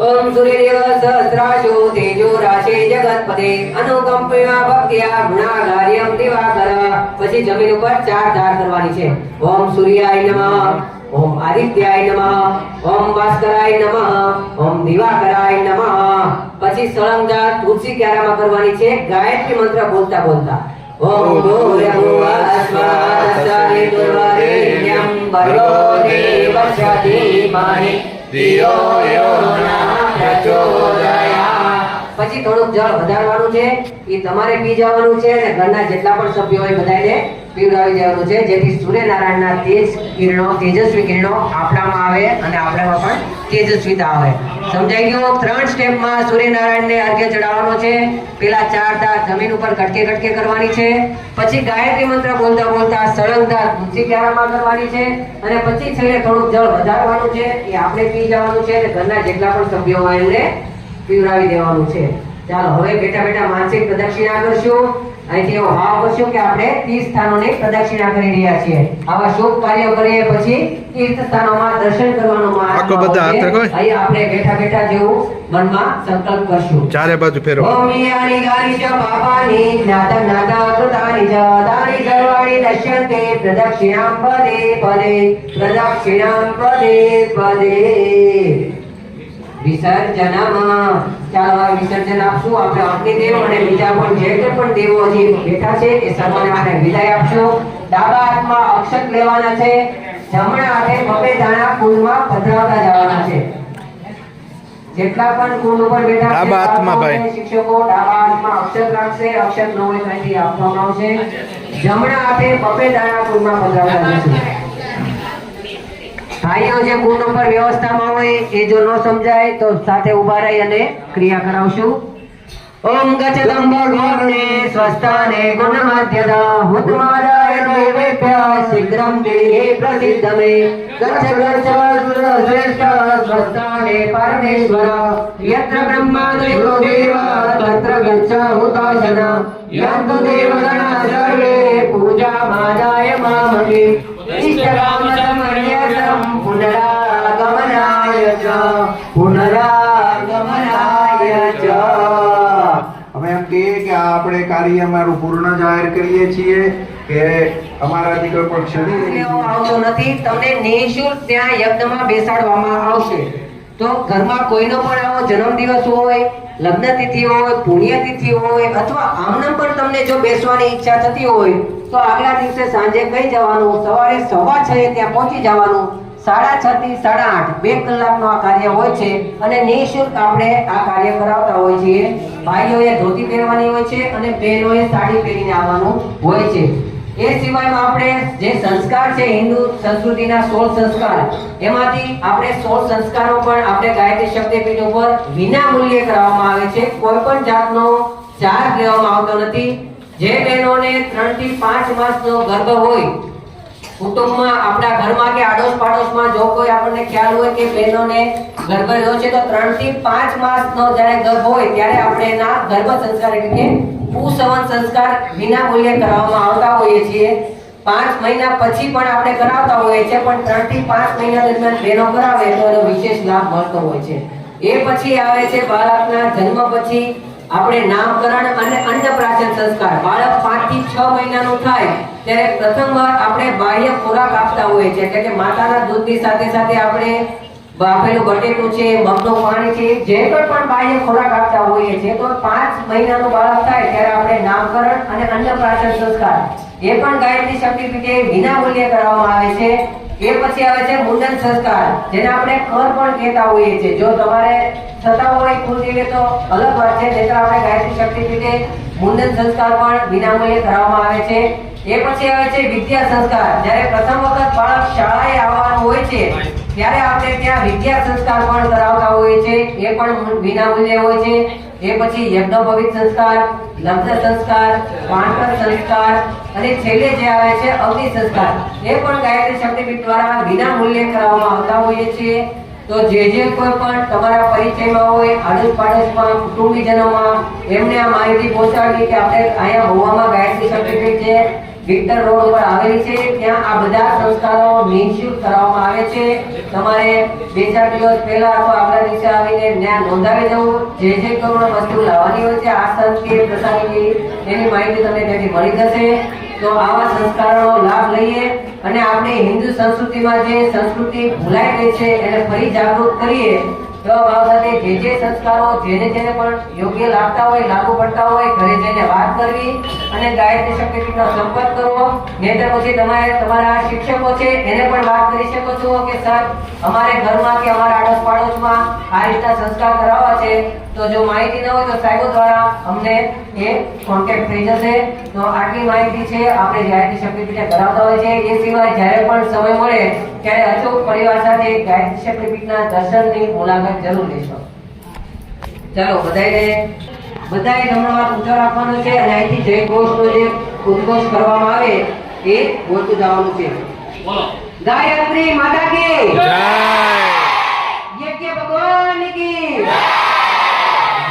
ઓમ સૂર્યદેવ સહસ્રાશો તેજો રાશિ જગતપતે અનુકંપયા ભક્ત્યા ગુણાગાર્યમ દિવાકર. પછી જમીન ઉપર 4 ધાર કરવાની છે. ઓમ સૂર્યાય નમઃ, ઓમ આદિત્યાય નમઃ, ઓમ ભાસ્કરાય નમઃ, ઓમ દિવાકરાય નમઃ. પછી સળંગદાર તુલસી ક્યારામાં કરવાની છે ગાયત્રી મંત્ર બોલતા બોલતા. ઓમ ભૂર્ભુવઃ સ્વાહા તત્સવિતુર્વરેણ્યં ભર્ગો દેવસ્ય ધીમહિ ધિયો યો નઃ પ્રચોદયાત્. પછી થોડુંક જળ વધારવાનું છે, એ તમારે પી જવાનું છે અને ઘરના જેટલા પણ સભ્યો હોય બધાને પીવડાવી દેવાનું છે, જેથી સૂર્યનારાયણના તેજસ્વી કિરણો આપણામાં આવે અને આપણામાં પણ તેજસ્વીતા આવે. સમજાઈ ગયું? 3 સ્ટેપમાં સૂર્યનારાયણને અર્ઘ્ય ચડાવવાનો છે. પેલા 4 ધાર જમીન ઉપર કટકે કટકે કરવાની છે. પછી ગાયત્રી મંત્ર બોલતા બોલતા સળંગદાર તુલસી ક્યારામાં કરવાની છે અને પછી છેલ્લે થોડુંક જળ વધારવાનું છે, એ આપણે પી જવાનું છે અને ઘરના જેટલા પણ સભ્યો હોય એમને પીવડાવી દેવાનું છે. ચાલો હવે બેઠા બેઠા માનસિક પ્રદક્ષિણા કરશું. અહીંથી એવો ભાવ કરશું કે આપણે 30 સ્થાનોની પ્રદક્ષિણા કરી રહ્યા છીએ. આવા શુભ કાર્યો કરીએ પછી તીર્થ સ્થાનોમાં દર્શન કરવાનું આખો બધા હાથ રાખો. અહીં આપણે બેઠા બેઠા જેવું મનમાં સંકલ્પ કરશું. ચારે બાજુ ફેરવો. ઓમ યાની ગાની ચ પાપાની જ્ઞાતા જ્ઞાતા કૃતાની ચ દાની સર્વાણી દશ્યન્તે પ્રદક્ષિણાં પદે પદે પ્રદક્ષિણાં પદે પદે. વિસર્જનમાં ચાલો હવે વિસર્જન આપશું. આપણે અગ્નિદેવ અને બીજા પણ જે પણ દેવો હજી બેઠા છે એ સર્વને આપણે વિદાય આપશું. ડાબા હાથમાં અક્ષત લેવાના છે, જમણા હાથે બબે દાણા કુંડમાં પધરાવતા જવાના છે. જેટલા પણ કુંડ ઉપર બેઠા છે ડાબા હાથમાં ભાઈ શિક્ષકો ડાબા હાથમાં અક્ષત રાખશે. અક્ષત ન હોય તો અહીંથી આપવામાં આવશે. જમણા હાથે બબે દાણા કુંડમાં પધરાવતા જશે. ભાઈઓ જે કુંડ ઉપર વ્યવસ્થામાં હોય એ જો ન સમજાય તો સાથે ઊભા રહી અને ક્રિયા કરાવશું. ઓમ ગચ્છતમ ભગવાને સ્વસ્થાને ગુણમધ્યદા હુતમાદાય દેવેભ્ય શીઘ્રમ દેહે પ્રસિદ્ધમે ગચ્છ ગચ્છ શ્રેષ્ઠ સ્વસ્થાને પરમેશ્વર યત્ર બ્રહ્માદયો દેવ તત્ર ગચ્છ હુતાસન યંતુ દેવગણા સર્વે પૂજામાદાય મામકે ઇષ્ટકામસમર્યતમ પુનરાગમનાય ચ પુનરાગમનાય ચ. અમે એમ કહીએ કે આ આપણે કાર્ય અમારું પૂર્ણ જાહેર કરીએ છીએ કે અમારાથી કોઈ પણ ક્ષતિ આવતો નથી. તમને નિઃશુલ્ક ત્યાં યજ્ઞમાં બેસાડવામાં આવશે. તો ઘરમાં કોઈનો પણ આવો જન્મદિવસ હોય, લગ્ન તિથિ હોય, પુણ્યતિથિ હોય અથવા આમનામ પણ તમને જો બેસવાની ઈચ્છા થતી હોય તો આગલા દિવસે સાંજે કઈ જવાનું, સવારે 6:30 ત્યાં પહોંચી જવાનું. 6:30 થી 8:30 2 કલાકનો આ કાર્ય હોય છે અને નિઃશુલ્ક આપણે આ કાર્ય કરાવતા હોય છીએ. ભાઈઓએ ધોતી પહેરવાની હોય છે અને બહેનોએ સાડી પહેરીને આવવાનું હોય છે. એ સિવાયમાં આપણે જે સંસ્કાર છે હિન્દુ સંસ્કૃતિના 16 સંસ્કાર, એમાંથી આપણે 16 સંસ્કારો પણ આપણે ગાયત્રી શક્તિપીઠ ઉપર વિના મૂલ્યે કરાવવામાં આવે છે. કોઈ પણ જાતનો ચાર્જ લેવામાં આવતો નથી. જે બહેનોને 3 થી 5 માસનો ગર્ભ હોય, કુટુંબમાં આપણા ઘરમાં કે આડોશ પાડોશમાં જો કોઈ આપણને ખ્યાલ હોય કે બહેનોને ગર્ભ રહ્યો છે, તો 3 થી 5 માસનો જ્યારે ગર્ભ હોય ત્યારે આપણે એના ગર્ભ સંસ્કાર એટલે કે પુંસવન સંસ્કાર વિના મૂલ્યે કરાવવામાં આવતા હોઈએ છીએ. 5 મહિના પછી પણ આપણે કરાવતા હોઈએ છીએ, પણ 3 થી 5 મહિના દરમિયાન બહેનો કરાવે તો એનો વિશેષ લાભ મળતો હોય છે. એ પછી આવે છે બાળકના જન્મ પછી આપણે નામકરણ અને અન્નપ્રાશન સંસ્કાર. બાળક 5 થી 6 મહિનાનું થાય ત્યારે પ્રથમવાર આપણે બાહ્ય ખોરાક આપતા હોઈએ છીએ, એટલે કે માતાના દૂધની સાથે સાથે આપણે બાફેલું બટેટું છે, મગનું પાણી છે, જે કોઈ પણ બાહ્ય ખોરાક આપતા હોઈએ છીએ. તો 5 મહિનાનું બાળક થાય ત્યારે આપણે નામકરણ અને અન્નપ્રાશન સંસ્કાર એ પણ ગાયત્રી શક્તિપીઠે વિના મૂલ્યે કરવામાં આવે છે. એ પછી આવે છે મુંડન સંસ્કાર, જેને આપણે કર પણ કહેતા હોઈએ છીએ. જો તમારે થતા હોય કુલદેવી તો અલગ વાત છે, નહીંતર આપણે ગાયત્રી શક્તિપીઠે મુંડન સંસ્કાર પણ વિના મૂલ્યે કરાવવામાં આવે છે. એ પછી આવે છે વિદ્યા સંસ્કાર. જ્યારે પ્રથમ વખત બાળક શાળાએ આવવાનું હોય છે ત્યારે આપણે ત્યાં વિદ્યા સંસ્કાર પણ કરાવતા હોઈએ છીએ, એ પણ વિના મૂલ્યે હોય છે. એ પછી યજ્ઞોપવિત સંસ્કાર, લગ્ન સંસ્કાર, વાંકર સંસ્કાર અને છેલ્લે જે આવે છે અગ્નિ સંસ્કાર, એ પણ ગાયત્રી શક્તિપીઠ દ્વારા વિના મૂલ્યે કરાવવામાં આવતા હોઈએ છીએ. તો જે કોઈ પણ તમારા પરિચયમાં હોય, આડોશ પાડોશમાં, કુટુંબીજનોમાં, એમને આ માહિતી પહોંચાડવી કે આપણે અહીંયા મહુવામાં ગાયત્રી શક્તિપીઠ છે, વિક્ટર રોડ ઉપર આવેલી છે, ત્યાં આ બધા સંસ્કારો નિઃશુલ્ક કરાવવામાં આવે છે. તમારે 2-4 દિવસ પહેલા અથવા આગલા દિવસે આવીને ત્યાં નોંધાવી જવું. જે કોઈ વસ્તુ લાવવાની હોય છે આસન કે પ્રસાદી, એની માહિતી તમને ત્યાંથી મળી જશે. તો આવા સંસ્કારોનો લાભ લઈએ અને આપણે હિન્દુ સંસ્કૃતિમાં જે સંસ્કૃતિ ભૂલાઈ ગઈ છે એને ફરી જાગૃત કરીએ. તો ભાવ સાથે જે સંસ્કારો જેને પણ યોગ્ય લાગતા હોય, લાગુ પડતા હોય, ઘરે જઈને વાત કરવી અને ગાયત્રી શક્તિપીઠનો સંપર્ક કરવો. નહીંતર પછી તમારા શિક્ષકો છે એને પણ વાત કરી શકો છો કે સર અમારે ઘરમાં કે અમારા આડોશ પાડોશમાં આ રીતના સંસ્કાર કરાવવા છે. તો જો માહિતી ન હોય તો સાહેબો દ્વારા અમને એ કોન્ટેક્ટ થઈ જશે. તો આટલી માહિતી છે આપણે ગાયત્રી શક્તિપીઠે કરાવતા હોય છે. એ સિવાય જ્યારે પણ સમય મળે ત્યારે અચૂક પરિવાર સાથે ગાયત્રી શક્તિપીઠના દર્શનની મુલાકાત જરૂર લેશો. ચાલો બધાએ જમણવાર ઊંચો રાખવાનો છે અને અહીંથી જય ઘોષનો જે ઉદ્ઘોષ કરવામાં આવે એ બોલતું જવાનું છે. ગાયત્રી માતા કી જય, યજ્ઞ ભગવાન કી જય,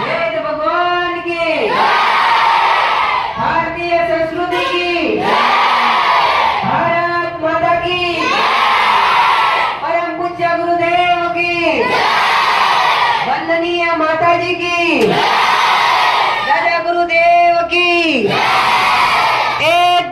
વેદ ભગવાન કી જય, ભારતીય સંસ્કૃતિ કી જય, ભારત માતા કી જય, परम पूज्य गुरुदेव की वंदनीय माताजी की, दादा गुरुदेव की। एक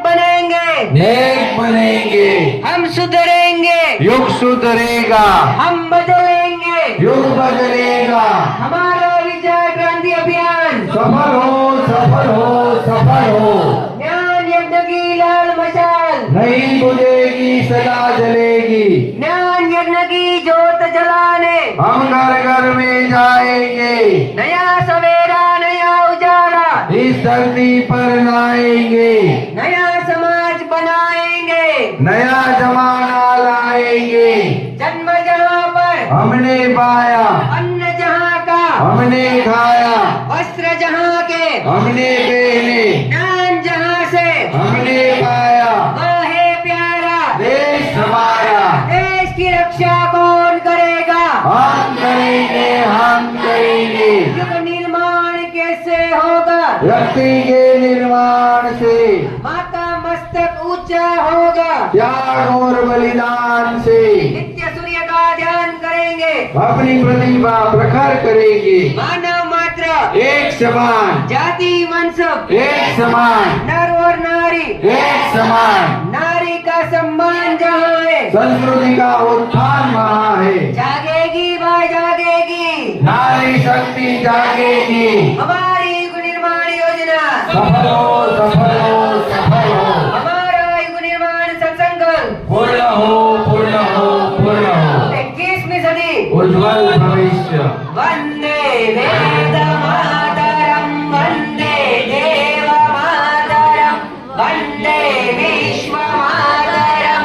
बनेंगे हम सुधरेंगे, युग सुधरेगा, हम बदलेंगे, युग बदलेगा, हमारा विचार क्रांति अभियान सफल हो, सफल हो, सफल हो। ज्ञान यज्ञ की लाल मशाल नहीं बुझेगी सदा जलेगी, ज्ञान यज्ञ की ज्योत जलाने हम घर घर में जाएंगे, नया सवेरा नया उजाला इस धरती पर लाएंगे, नया समाज बनाएंगे, नया जमाना लाएंगे। जन्म जहाँ पर हमने पाया, अन्न जहाँ का हमने खाया, वस्त्र जहाँ के हमने पहने, ज्ञान जहाँ से हमने पाया। वह है प्यारा देश हमारा, देश की रक्षा कौन करेगा? हम करेंगे, हम करेंगे। युग निर्माण कैसे होगा? व्यक्ति के निर्माण से, माता मस्तक ऊंचा होगा, त्याग और बलिदान से, नित्य सूर्य का ध्यान करेंगे, अपनी प्रतिभा प्रखर करेंगे। मानव मात्र एक समान, जाति वंश एक समान, नर और नारी एक समान, नारी का सम्मान जहाँ है, संस्कृति का उत्थान वहाँ है। जागेगी भाई जागेगी, नारी शक्ति जागेगी। हमारी युग निर्माण योजना, सफल हो, सफल हो, सफल हो। हमारा युग निर्माण सत्संकल्प पूर्ण हो, पूर्ण हो, पूर्ण हो। 21वीं सदी उज्जवल भविष्य। वंदे वेद मातरम, वंदे देव मातरम, वंदे विश्व मातरम।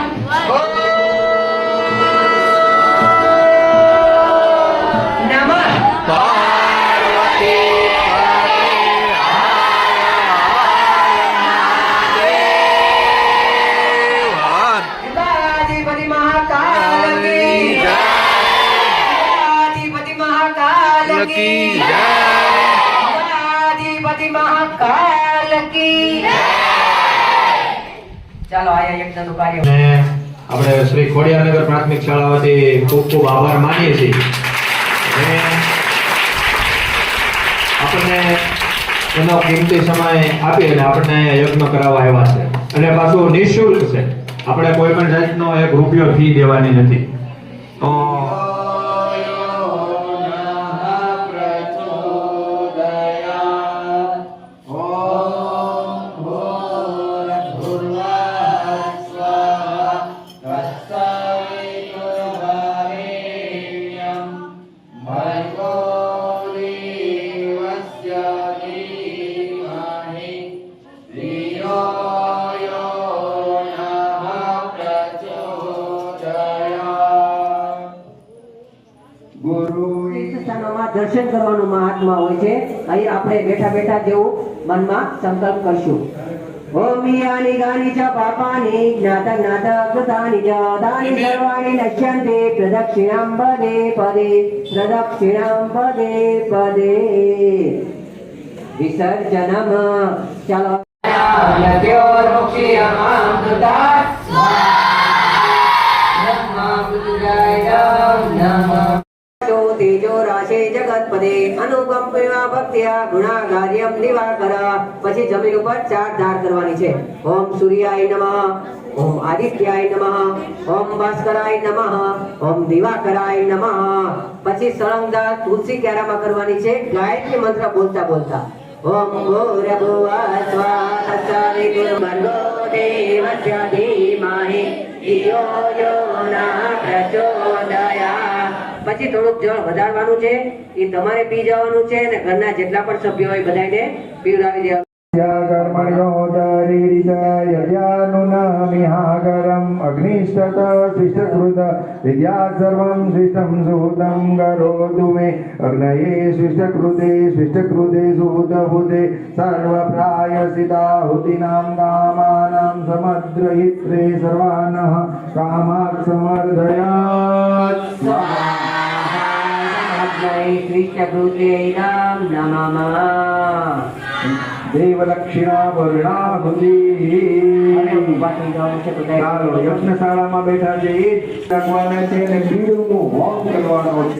ओम नमः पार्वती કી જય ગણાધિપતિ મહાકાલ કી ચાલો આયા યજ્ઞનું કાર્ય અને આપણે શ્રી ખોડિયારનગર પ્રાથમિક શાળા વતી ખૂબ ખૂબ આભાર માનીએ છીએ અને આપણને એનો કિંમતી સમય આપી અને આપણને યજ્ઞ કરાવવા આવ્યા છે અને પાછું નિઃશુલ્ક છે. આપણે કોઈ પણ જાતનો 1 રૂપિયો ફી દેવાની નથી. તો તીર્થસ્થાનોમાં દર્શન કરવાનું મહાત્મા હોય છે. અહીં આપણે બેઠા બેઠા જેવું મનમાં સંકલ્પ કરશું. ઓમ યાની ગાની ચ પાપાની જ્ઞાત જ્ઞાત કૃતાની ચ દાની સર્વાણી નશ્યન્તે પ્રદક્ષિણામ પદે પદે પ્રદક્ષિણામ પદે પદે વિસર્જનમ. ચાલો યત્યો રોક્ષિયમામ કૃતા બ્રહ્મા પુત્રાય નમઃ તેજો રાશે જગતપદે અનુકંપયા ભક્ત્યા ગુણાગાર્યમ દિવાકર. પછી જમીન ઉપર 4 ધાર કરવાની છે. ઓમ સૂર્યાય નમઃ, ઓમ આદિત્યાય નમઃ, ઓમ ભાસ્કરાય નમઃ, ઓમ દિવાકરાય નમઃ. પછી સળંગદાર તુલસી ક્યારામાં કરવાની છે ગાયત્રી મંત્ર બોલતા બોલતા. ઓમ ભૂર્ભુવઃ સ્વાહ સવિતુર્ભર્ગો દેવસ્ય ધીમહિ ધિયો યો ન પ્રચોદયાત્. પછી થોડુંક જળ વધારવાનું છે. એ તમારે પી જવાનું છે અને ઘરના જેટલા પણ સભ્યો હોય બધાને પીવડાવી દેવાનું. કર્મણ્યોદરીર્યયાનુનામિહાગરમ અગ્નિષ્ઠત શિષ્ટકૃત વિદ્યાત સર્વં શિષ્ટમ સુહૃદં કરોતુ મે અગ્નયે શિષ્ટકૃતે શિષ્ટકૃતે સુહૃદભૂતે સર્વપ્રાયસિતાહુતિનાં કામાનાં સમદ્રયિત્રે સર્વાનઃ કામાत् સમર્ધયાत्. દેવલક્ષિણા વર્ણાહુતિ. યજ્ઞશાળામાં બેઠા છે એ જ રાખવાના છે અને બીડું હોમ કરવાનો છે.